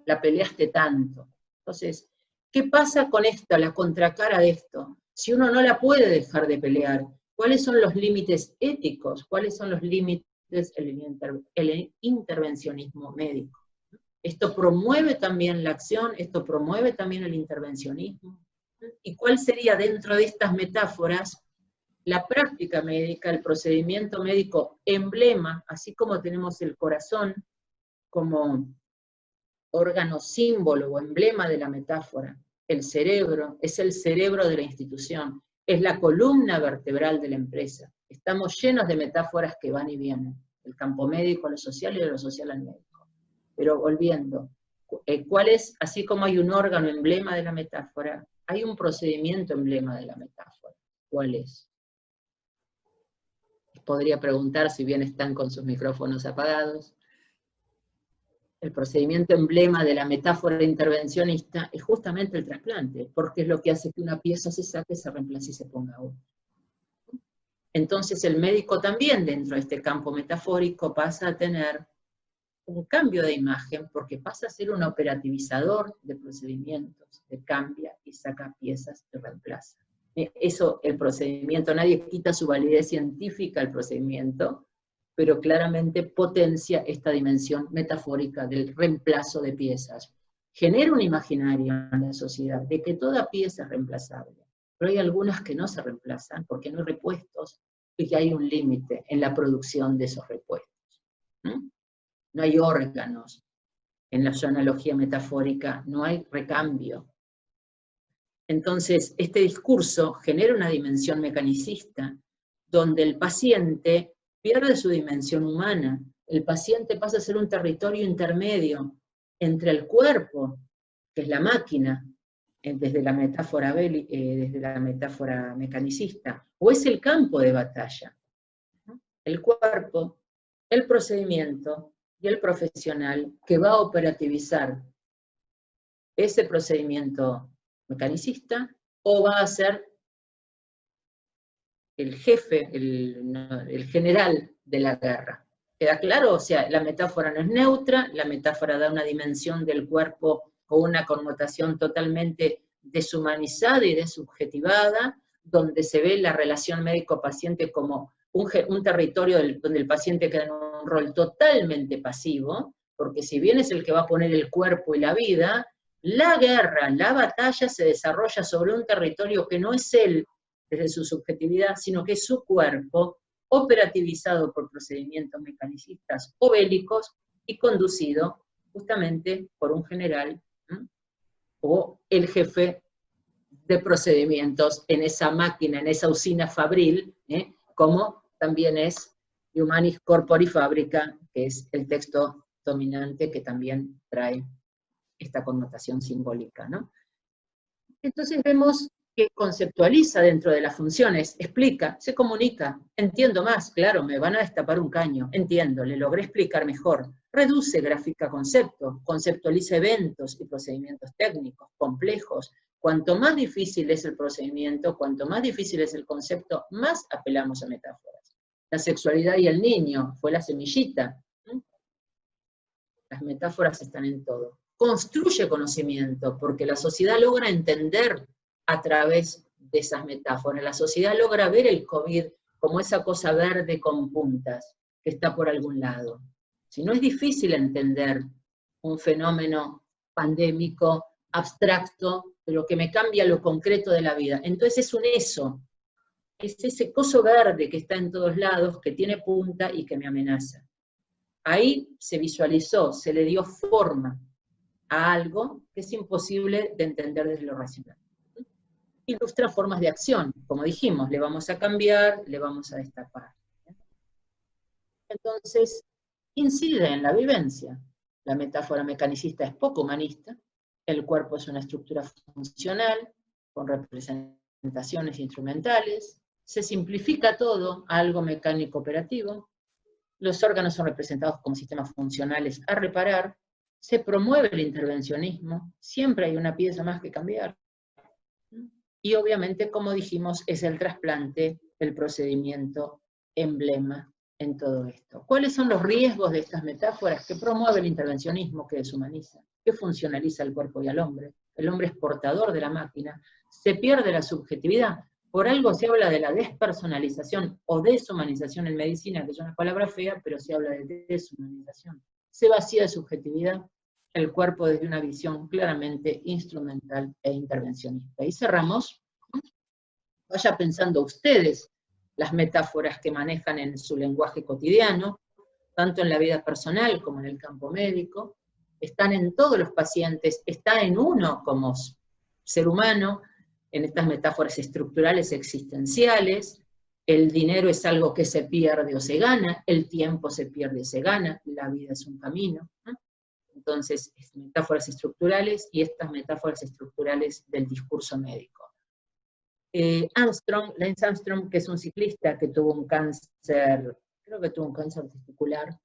la peleaste tanto. Entonces, ¿qué pasa con esto, la contracara de esto? Si uno no la puede dejar de pelear, ¿cuáles son los límites éticos? ¿Cuáles son los límites del intervencionismo médico? Esto promueve también la acción, esto promueve también el intervencionismo. ¿Y cuál sería dentro de estas metáforas la práctica médica, el procedimiento médico emblema, así como tenemos el corazón como órgano símbolo o emblema de la metáfora? El cerebro es el cerebro de la institución, es la columna vertebral de la empresa. Estamos llenos de metáforas que van y vienen, del campo médico a lo social y de lo social al médico. Pero volviendo, ¿cuál es, así como hay un órgano emblema de la metáfora, hay un procedimiento emblema de la metáfora? ¿Cuál es? Podría preguntar si bien están con sus micrófonos apagados. El procedimiento emblema de la metáfora intervencionista es justamente el trasplante, porque es lo que hace que una pieza se saque, se reemplace y se ponga otra. Entonces el médico también dentro de este campo metafórico pasa a tener un cambio de imagen, porque pasa a ser un operativizador de procedimientos, de cambia y saca piezas y reemplaza. Eso, el procedimiento, nadie quita su validez científica al procedimiento, pero claramente potencia esta dimensión metafórica del reemplazo de piezas. Genera un imaginario en la sociedad de que toda pieza es reemplazable, pero hay algunas que no se reemplazan porque no hay repuestos y que hay un límite en la producción de esos repuestos. No hay órganos. En la analogía metafórica no hay recambio. Entonces, este discurso genera una dimensión mecanicista, donde el paciente pierde su dimensión humana. El paciente pasa a ser un territorio intermedio entre el cuerpo, que es la máquina, desde la metáfora mecanicista, o es el campo de batalla. El cuerpo, el procedimiento y el profesional que va a operativizar ese procedimiento mecanicista, o va a ser el jefe, el general de la guerra. ¿Queda claro? O sea, la metáfora no es neutra, la metáfora da una dimensión del cuerpo con una connotación totalmente deshumanizada y desubjetivada, donde se ve la relación médico-paciente como un territorio donde el paciente queda en un rol totalmente pasivo, porque si bien es el que va a poner el cuerpo y la vida, la guerra, la batalla se desarrolla sobre un territorio que no es él desde su subjetividad, sino que es su cuerpo, operativizado por procedimientos mecanicistas o bélicos y conducido justamente por un general o el jefe de procedimientos en esa máquina, en esa usina fabril, como también es Humanis Corpori Fabrica, que es el texto dominante que también trae esta connotación simbólica, ¿no? Entonces vemos que conceptualiza dentro de las funciones, explica, se comunica, entiendo más, claro, me van a destapar un caño, entiendo, le logré explicar mejor, reduce, grafica conceptos, conceptualiza eventos y procedimientos técnicos, complejos. Cuanto más difícil es el procedimiento, cuanto más difícil es el concepto, más apelamos a metáforas. La sexualidad y el niño fue la semillita. Las metáforas están en todo. Construye conocimiento, porque la sociedad logra entender a través de esas metáforas. La sociedad logra ver el COVID como esa cosa verde con puntas que está por algún lado. Si no, es difícil entender un fenómeno pandémico, abstracto, pero que me cambia lo concreto de la vida. Entonces es un eso, es ese coso verde que está en todos lados, que tiene punta y que me amenaza. Ahí se visualizó, se le dio forma a algo que es imposible de entender desde lo racional. Ilustra formas de acción, como dijimos, le vamos a cambiar, le vamos a destapar. Entonces, incide en la vivencia. La metáfora mecanicista es poco humanista, el cuerpo es una estructura funcional, con representaciones instrumentales, se simplifica todo a algo mecánico operativo, los órganos son representados como sistemas funcionales a reparar, se promueve el intervencionismo, siempre hay una pieza más que cambiar, y obviamente, como dijimos, es el trasplante el procedimiento emblema en todo esto. ¿Cuáles son los riesgos de estas metáforas? Que promueve el intervencionismo, que deshumaniza, que funcionaliza al cuerpo y al hombre. El hombre es portador de la máquina, se pierde la subjetividad. Por algo se habla de la despersonalización o deshumanización en medicina, que es una palabra fea, pero se habla de deshumanización. Se vacía de subjetividad el cuerpo desde una visión claramente instrumental e intervencionista. Y cerramos. Vaya pensando ustedes las metáforas que manejan en su lenguaje cotidiano, tanto en la vida personal como en el campo médico, están en todos los pacientes, está en uno como ser humano, en estas metáforas estructurales existenciales. El dinero es algo que se pierde o se gana, el tiempo se pierde o se gana, la vida es un camino, ¿no? Entonces, metáforas estructurales y estas metáforas estructurales del discurso médico. Lance Armstrong, que es un ciclista que tuvo un cáncer, creo que tuvo un cáncer testicular,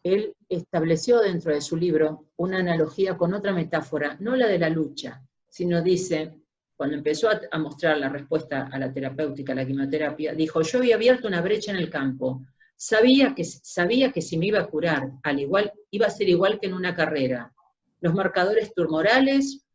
él estableció dentro de su libro una analogía con otra metáfora, no la de la lucha, sino dice, cuando empezó a mostrar la respuesta a la terapéutica, a la quimioterapia, dijo, yo había abierto una brecha en el campo, sabía que si me iba a curar, iba a ser igual que en una carrera. Los marcadores tumorales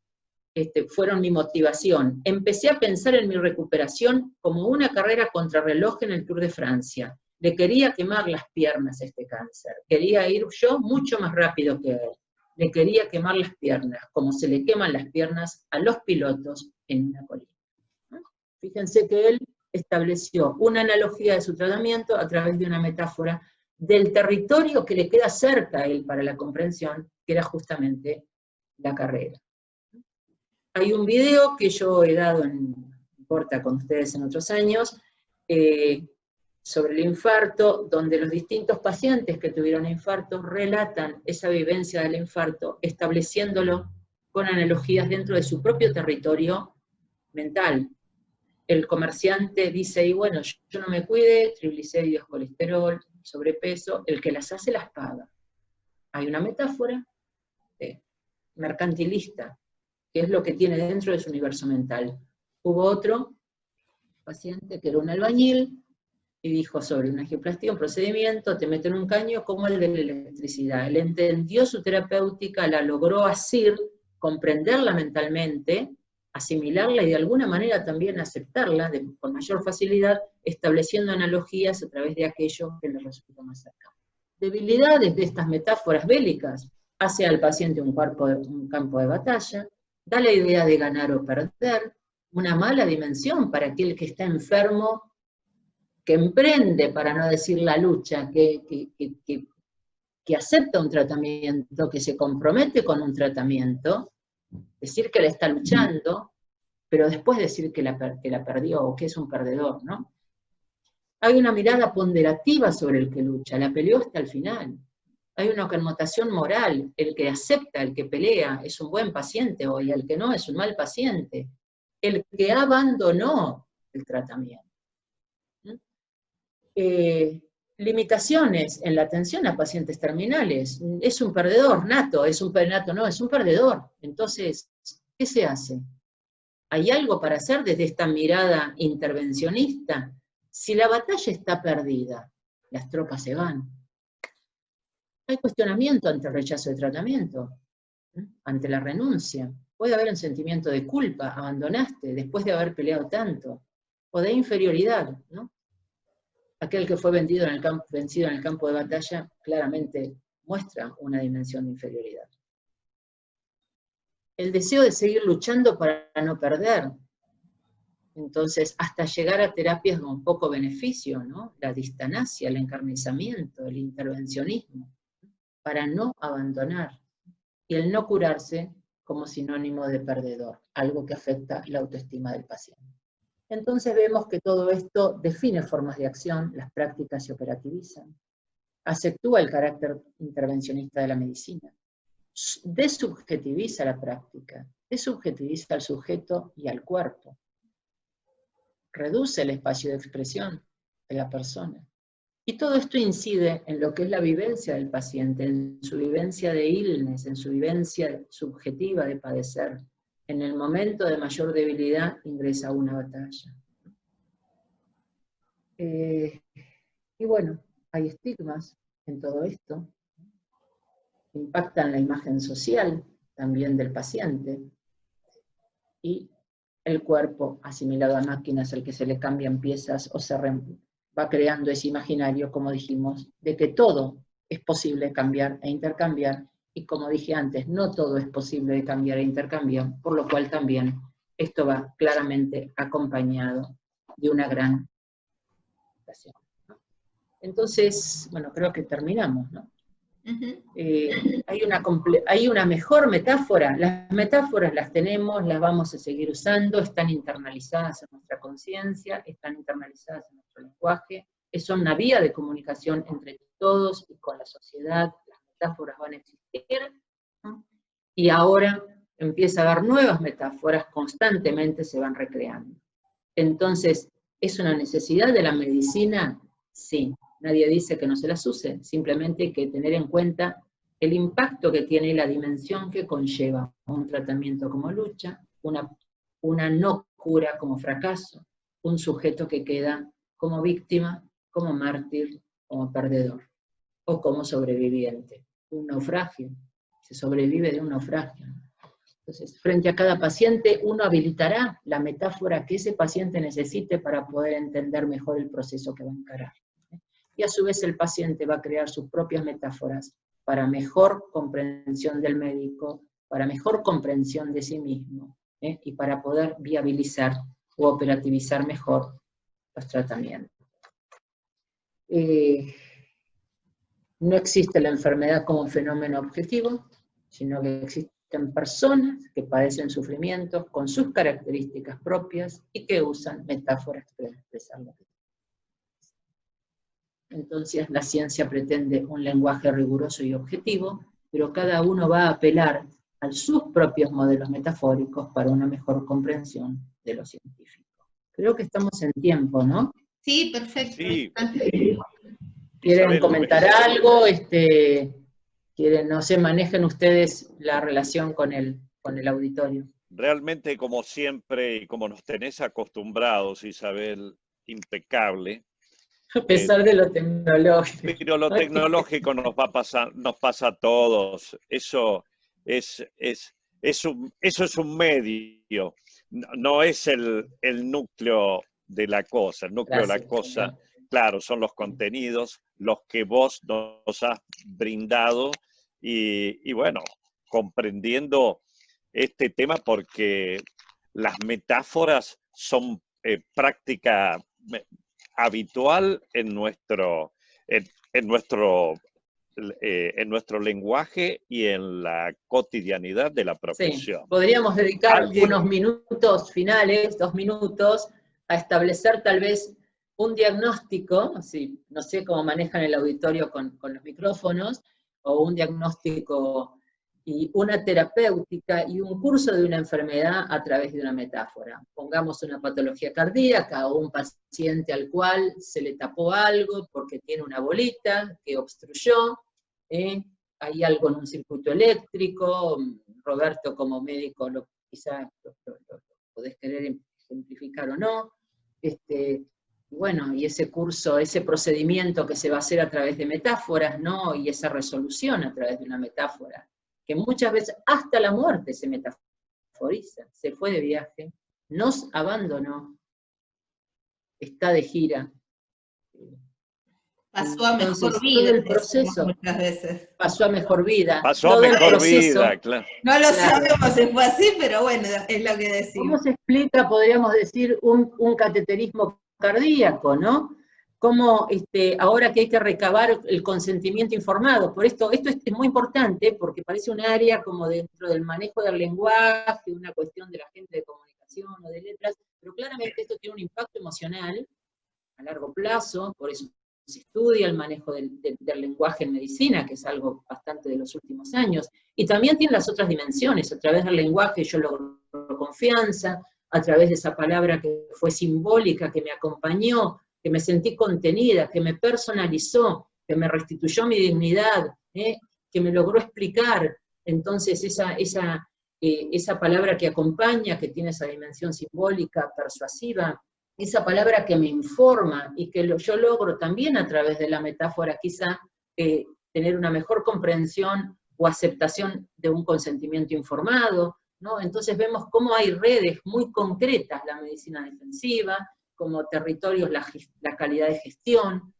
fueron mi motivación. Empecé a pensar en mi recuperación como una carrera contrarreloj en el Tour de Francia. Le quería quemar las piernas a este cáncer. Quería ir yo mucho más rápido que él. Le quería quemar las piernas, como se le queman las piernas a los pilotos en una colina. Fíjense que él estableció una analogía de su tratamiento a través de una metáfora del territorio que le queda cerca a él para la comprensión, que era justamente la carrera. Hay un video que yo he dado en Porta con ustedes en otros años, sobre el infarto, donde los distintos pacientes que tuvieron infarto relatan esa vivencia del infarto, estableciéndolo con analogías dentro de su propio territorio mental. El comerciante dice, y bueno, yo no me cuide, triglicéridos, colesterol, sobrepeso, el que las hace las paga. Hay una metáfora mercantilista, que es lo que tiene dentro de su universo mental. Hubo otro paciente que era un albañil, y dijo sobre una angioplastía, un procedimiento, te meten un caño como el de la electricidad. Él entendió su terapéutica, la logró asir, comprenderla mentalmente, asimilarla y de alguna manera también aceptarla con mayor facilidad, estableciendo analogías a través de aquello que le resulta más cercano. Debilidades de estas metáforas bélicas: hace al paciente un campo de batalla, da la idea de ganar o perder, una mala dimensión para aquel que está enfermo, que emprende, para no decir la lucha, que acepta un tratamiento, que se compromete con un tratamiento, decir que la está luchando, pero después decir que la perdió, o que es un perdedor, ¿no? Hay una mirada ponderativa sobre el que lucha, la peleó hasta el final. Hay una connotación moral, el que acepta, el que pelea, es un buen paciente, y el que no, es un mal paciente. El que abandonó el tratamiento. Limitaciones en la atención a pacientes terminales. Es un perdedor nato, es un perdedor. Entonces, ¿qué se hace? ¿Hay algo para hacer desde esta mirada intervencionista? Si la batalla está perdida, las tropas se van. Hay cuestionamiento ante el rechazo de tratamiento, ante la renuncia. Puede haber un sentimiento de culpa, abandonaste después de haber peleado tanto, o de inferioridad, ¿no? Aquel que fue vencido en el campo de batalla claramente muestra una dimensión de inferioridad. El deseo de seguir luchando para no perder. Entonces, hasta llegar a terapias con poco beneficio, ¿no? La distanasia, el encarnizamiento, el intervencionismo, para no abandonar. Y el no curarse como sinónimo de perdedor, algo que afecta la autoestima del paciente. Entonces vemos que todo esto define formas de acción, las prácticas se operativizan, aceptúa el carácter intervencionista de la medicina, desubjetiviza la práctica, desubjetiviza al sujeto y al cuerpo, reduce el espacio de expresión de la persona. Y todo esto incide en lo que es la vivencia del paciente, en su vivencia de illness, en su vivencia subjetiva de padecer. En el momento de mayor debilidad ingresa a una batalla. Y bueno, hay estigmas en todo esto. Impactan la imagen social también del paciente. Y el cuerpo asimilado a máquinas al que se le cambian piezas o se va creando ese imaginario, como dijimos, de que todo es posible cambiar e intercambiar, y como dije antes, no todo es posible de cambiar e intercambiar, por lo cual también esto va claramente acompañado de una gran situación, ¿no? Entonces, bueno, creo que terminamos, ¿no? Hay una mejor metáfora. Las metáforas las tenemos, las vamos a seguir usando, están internalizadas en nuestra conciencia, están internalizadas en nuestro lenguaje, son una vía de comunicación entre todos y con la sociedad. Las metáforas van a existir, ¿no? Y ahora empieza a haber nuevas metáforas, constantemente se van recreando. Entonces, ¿es una necesidad de la medicina? Sí. Nadie dice que no se las use, simplemente hay que tener en cuenta el impacto que tiene y la dimensión que conlleva un tratamiento como lucha, una no cura como fracaso, un sujeto que queda como víctima, como mártir, como perdedor, o como sobreviviente, un naufragio, se sobrevive de un naufragio. Entonces, frente a cada paciente, uno habilitará la metáfora que ese paciente necesite para poder entender mejor el proceso que va a encarar. Y a su vez el paciente va a crear sus propias metáforas para mejor comprensión del médico, para mejor comprensión de sí mismo, y para poder viabilizar o operativizar mejor los tratamientos. No existe la enfermedad como fenómeno objetivo, sino que existen personas que padecen sufrimientos con sus características propias y que usan metáforas para expresarlo. Entonces la ciencia pretende un lenguaje riguroso y objetivo, pero cada uno va a apelar a sus propios modelos metafóricos para una mejor comprensión de lo científico. Creo que estamos en tiempo, ¿no? Sí, perfecto. Sí. ¿Quieren Isabel, comentar algo? ¿Quieren, no sé, manejen ustedes la relación con el auditorio? Realmente, como siempre, y como nos tenés acostumbrados, Isabel, impecable. A pesar de lo tecnológico. Pero lo tecnológico nos pasa a todos. Eso es un medio, no es el núcleo de la cosa. El núcleo de la cosa, claro, son los contenidos, los que vos nos has brindado, y bueno, comprendiendo este tema, porque las metáforas son práctica habitual en nuestro lenguaje y en la cotidianidad de la profesión. Sí, podríamos dedicar unos minutos finales, 2 minutos, a establecer tal vez un diagnóstico, sí, no sé cómo manejan el auditorio con los micrófonos, o un diagnóstico y una terapéutica y un curso de una enfermedad a través de una metáfora. Pongamos una patología cardíaca o un paciente al cual se le tapó algo porque tiene una bolita que obstruyó, hay algo en un circuito eléctrico. Roberto como médico quizá lo podés querer ejemplificar o no. bueno, y ese curso, ese procedimiento que se va a hacer a través de metáforas, ¿no? Y esa resolución a través de una metáfora, que muchas veces hasta la muerte se metaforiza, se fue de viaje, nos abandonó, está de gira. Pasó a mejor Entonces, vida, todo el proceso muchas veces. pasó a mejor vida. Pasó a todo mejor el proceso, vida, claro. No lo claro. sabemos si fue así, pero bueno, es lo que decimos. ¿Cómo se explica, podríamos decir, un cateterismo cardíaco, ¿no? Cómo ahora que hay que recabar el consentimiento informado. Por esto es muy importante porque parece un área como dentro del manejo del lenguaje, una cuestión de la gente de comunicación o de letras, pero claramente esto tiene un impacto emocional a largo plazo, por eso se estudia el manejo del lenguaje en medicina, que es algo bastante de los últimos años, y también tiene las otras dimensiones. A través del lenguaje yo logro confianza, a través de esa palabra que fue simbólica, que me acompañó, que me sentí contenida, que me personalizó, que me restituyó mi dignidad, que me logró explicar. Entonces esa palabra que acompaña, que tiene esa dimensión simbólica, persuasiva, esa palabra que me informa y que yo logro también a través de la metáfora quizá tener una mejor comprensión o aceptación de un consentimiento informado, ¿no? Entonces vemos cómo hay redes muy concretas, la medicina defensiva, como territorios, la calidad de gestión,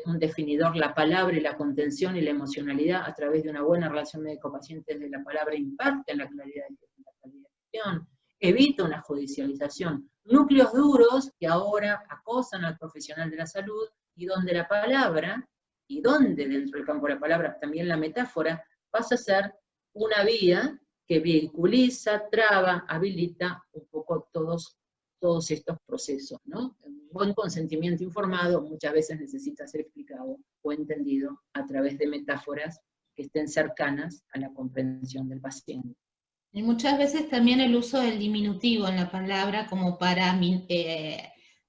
un definidor, la palabra y la contención y la emocionalidad a través de una buena relación médico-paciente de la palabra impacta en la calidad de gestión, evita una judicialización. Núcleos duros que ahora acosan al profesional de la salud y donde la palabra, y donde dentro del campo de la palabra también la metáfora, pasa a ser una vía que vehiculiza, traba, habilita un poco todos estos procesos, ¿no? Un buen consentimiento informado muchas veces necesita ser explicado o entendido a través de metáforas que estén cercanas a la comprensión del paciente. Y muchas veces también el uso del diminutivo en la palabra como para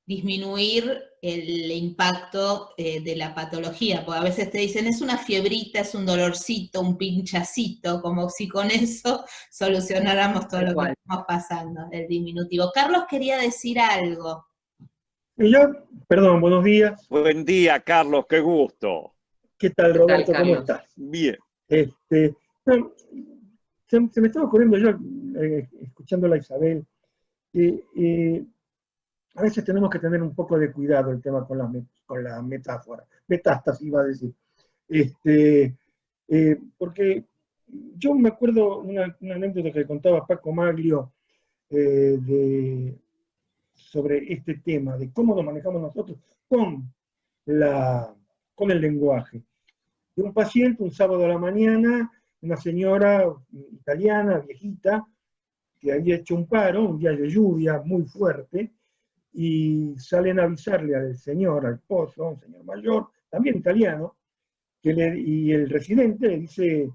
disminuir el impacto de la patología, porque a veces te dicen es una fiebrita, es un dolorcito, un pinchacito, como si con eso solucionáramos todo lo que estamos pasando, el diminutivo. Carlos quería decir algo. Y yo, perdón, buenos días. Buen día, Carlos, qué gusto. ¿Qué tal, Roberto? ¿Cómo estás? Bien. No, se me estaba ocurriendo yo, escuchándola a Isabel, a veces tenemos que tener un poco de cuidado el tema con la metáfora. Metástasis iba a decir. Porque yo me acuerdo una anécdota que contaba Paco Maglio sobre este tema, de cómo nos manejamos nosotros con el lenguaje. De un paciente, un sábado a la mañana, una señora italiana, viejita, que había hecho un paro, un día de lluvia muy fuerte, y salen a avisarle al señor, al esposo, un señor mayor, también italiano, y el residente le dice,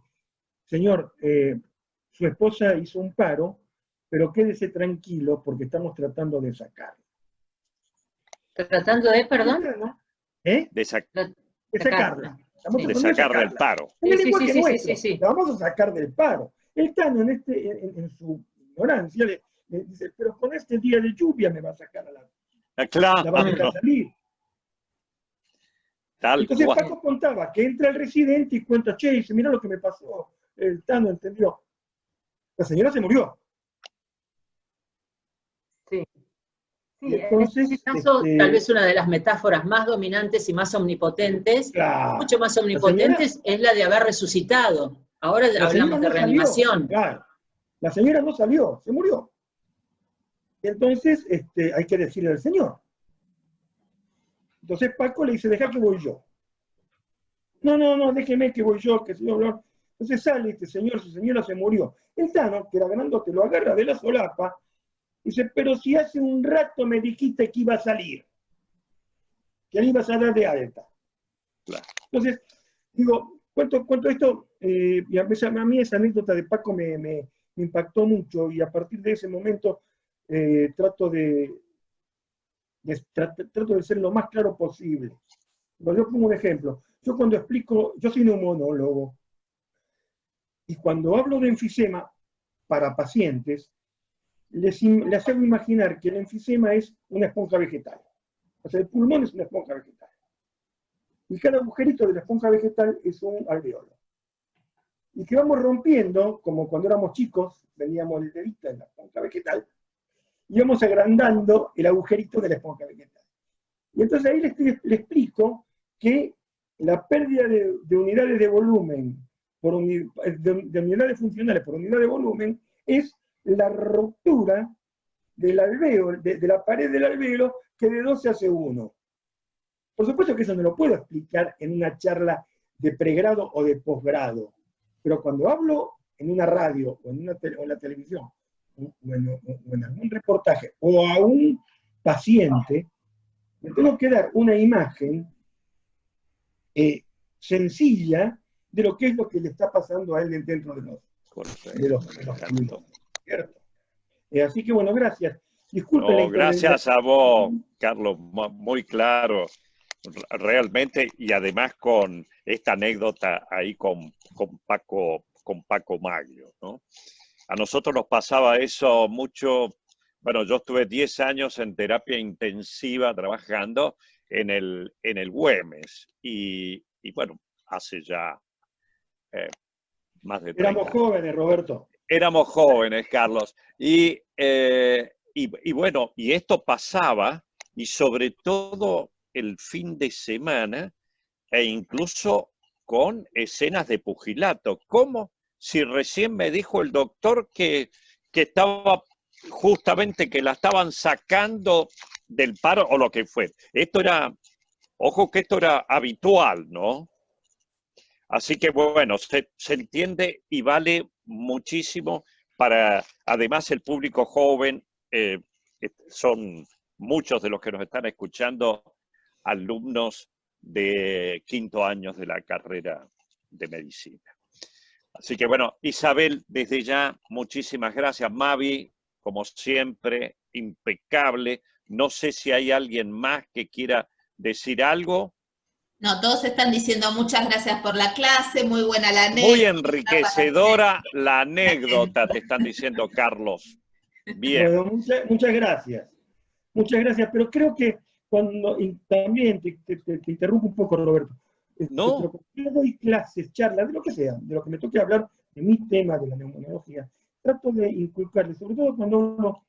señor, su esposa hizo un paro, pero quédese tranquilo porque estamos tratando de sacarlo. ¿Tratando de, perdón? De sacarla. De sacar del paro. Sí. La vamos a sacar del paro. El Tano, en su ignorancia, le dice, pero con este día de lluvia me va a sacar la va a dejar salir. Entonces Paco contaba que entra el residente y cuenta, che, dice, mira lo que me pasó. El Tano entendió. La señora se murió. Sí. Sí, entonces, en este caso, tal vez una de las metáforas más dominantes y más omnipotentes, claro, mucho más omnipotentes, es la de haber resucitado. Ahora hablamos de reanimación. Claro. La señora no salió, se murió. Entonces, hay que decirle al señor. Entonces Paco le dice, deja que voy yo. No, déjeme que voy yo, que señor. Entonces sale este señor, su señora se murió. El Tano, que era grandote, lo agarra de la solapa. Dice, pero si hace un rato me dijiste que iba a salir, que le ibas a dar de alta. Claro. Entonces, digo, cuento esto, y a mí esa anécdota de Paco me impactó mucho, y a partir de ese momento trato de ser lo más claro posible. Yo pongo un ejemplo. Yo cuando explico, yo soy neumonólogo, y cuando hablo de enfisema para pacientes, les hago imaginar que el enfisema es una esponja vegetal. O sea, el pulmón es una esponja vegetal. Y cada agujerito de la esponja vegetal es un alveolo. Y que vamos rompiendo, como cuando éramos chicos, veníamos el dedito en la esponja vegetal, y vamos agrandando el agujerito de la esponja vegetal. Y entonces ahí le explico que la pérdida de unidades de volumen, de unidades funcionales por unidad de volumen, es la ruptura del alvéolo, de la pared del alvéolo, que de 2 se hace 1. Por supuesto que eso no lo puedo explicar en una charla de pregrado o de posgrado, pero cuando hablo en una radio o en la televisión, o en algún reportaje, o a un paciente, me tengo que dar una imagen sencilla de lo que es lo que le está pasando a él dentro de los pulmones, ¿cierto? Así que bueno, gracias. Disculpen. No, gracias a vos, Carlos, muy claro, realmente, y además con esta anécdota ahí con Paco Maglio, ¿no? A nosotros nos pasaba eso mucho. Bueno, yo estuve 10 años en terapia intensiva trabajando en el Güemes, y bueno, hace ya más de 30 Éramos jóvenes, Roberto. Éramos jóvenes, Carlos. Y bueno, y esto pasaba, y sobre todo el fin de semana, e incluso con escenas de pugilato. Como si recién me dijo el doctor que estaba justamente, que la estaban sacando del paro o lo que fue. Esto era, ojo que esto era habitual, ¿no? Así que bueno, se entiende y vale muchísimo para, además, el público joven. Son muchos de los que nos están escuchando alumnos de 5º año de la carrera de medicina. Así que bueno, Isabel, desde ya, muchísimas gracias. Mavi, como siempre, impecable. No sé si hay alguien más que quiera decir algo. No, todos están diciendo muchas gracias por la clase, muy buena la anécdota. Muy enriquecedora la anécdota, te están diciendo, Carlos. Bien. Bueno, muchas gracias. Muchas gracias, pero creo que también te interrumpo un poco, Roberto. No. Pero cuando yo doy clases, charlas, de lo que sea, de lo que me toque hablar de mi tema, de la neumonología, trato de inculcarle, sobre todo cuando uno,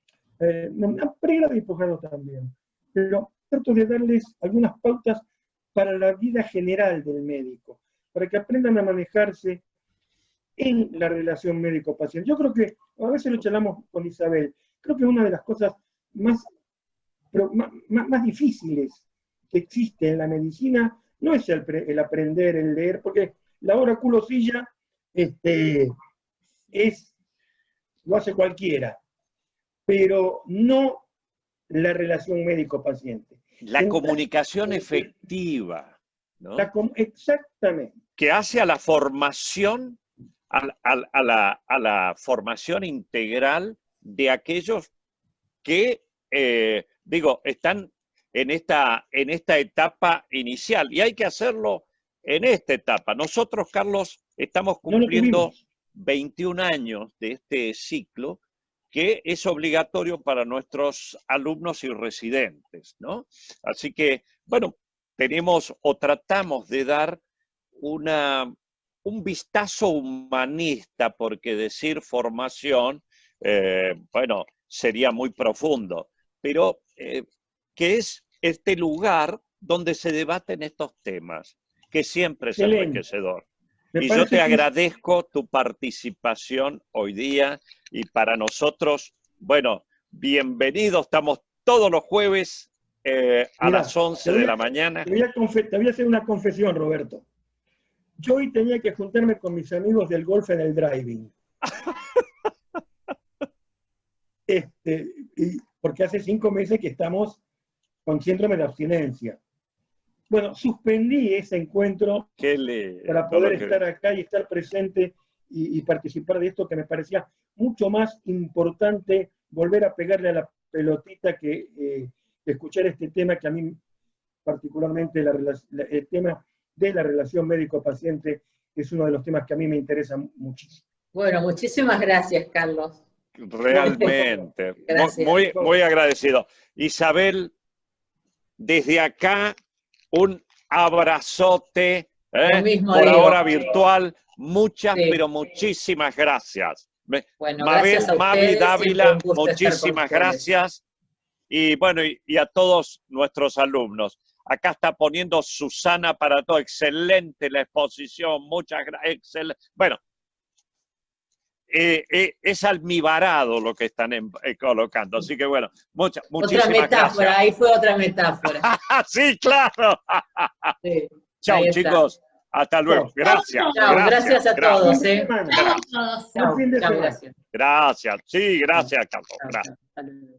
pregrado y posgrado también, pero trato de darles algunas pautas para la vida general del médico, para que aprendan a manejarse en la relación médico-paciente. Yo creo que, a veces lo charlamos con Isabel, creo que una de las cosas más difíciles que existe en la medicina no es el aprender, el leer, porque la hora culo silla lo hace cualquiera, pero no la relación médico-paciente. La comunicación efectiva, ¿no? Exactamente. Que hace a la formación, a la formación integral de aquellos que, están en esta etapa inicial, y hay que hacerlo en esta etapa. Nosotros, Carlos, estamos cumpliendo 21 años de este ciclo, que es obligatorio para nuestros alumnos y residentes, ¿no? Así que, bueno, tenemos o tratamos de dar un vistazo humanista, porque decir formación, bueno, sería muy profundo, pero que es este lugar donde se debaten estos temas, que siempre es enriquecedor. Y yo te agradezco tu participación hoy día, y para nosotros, bueno, bienvenido, estamos todos los jueves a las 11 de la mañana. Te voy a hacer una confesión, Roberto. Yo hoy tenía que juntarme con mis amigos del golf en el driving. Porque hace 5 meses que estamos con síndrome de abstinencia. Bueno, suspendí ese encuentro para poder estar acá y estar presente y participar de esto, que me parecía mucho más importante volver a pegarle a la pelotita que escuchar este tema, que a mí particularmente el tema de la relación médico-paciente es uno de los temas que a mí me interesa muchísimo. Bueno, muchísimas gracias, Carlos. Realmente, muy agradecido. Isabel, desde acá, un abrazote, Lo mismo por digo. ahora virtual. Muchas, Sí. pero muchísimas gracias. Bueno, Mabel, gracias a Mavi, ustedes, siempre Dávila, un gusto estar con muchísimas ustedes. gracias. Y bueno, y a todos nuestros alumnos. Acá está poniendo Susana para todo. Excelente la exposición, muchas gracias. Bueno, es almibarado lo que están colocando. Así que bueno, muchísimas otra metáfora, gracias. ahí fue otra metáfora. Sí, claro. Sí, Chao, ahí está. chicos. Hasta luego. Gracias. Chao, gracias a todos. Chao a todos. Buen fin de semana. Gracias. Gracias. Sí, gracias, Carlos. Chao, Gracias. chao. Hasta luego.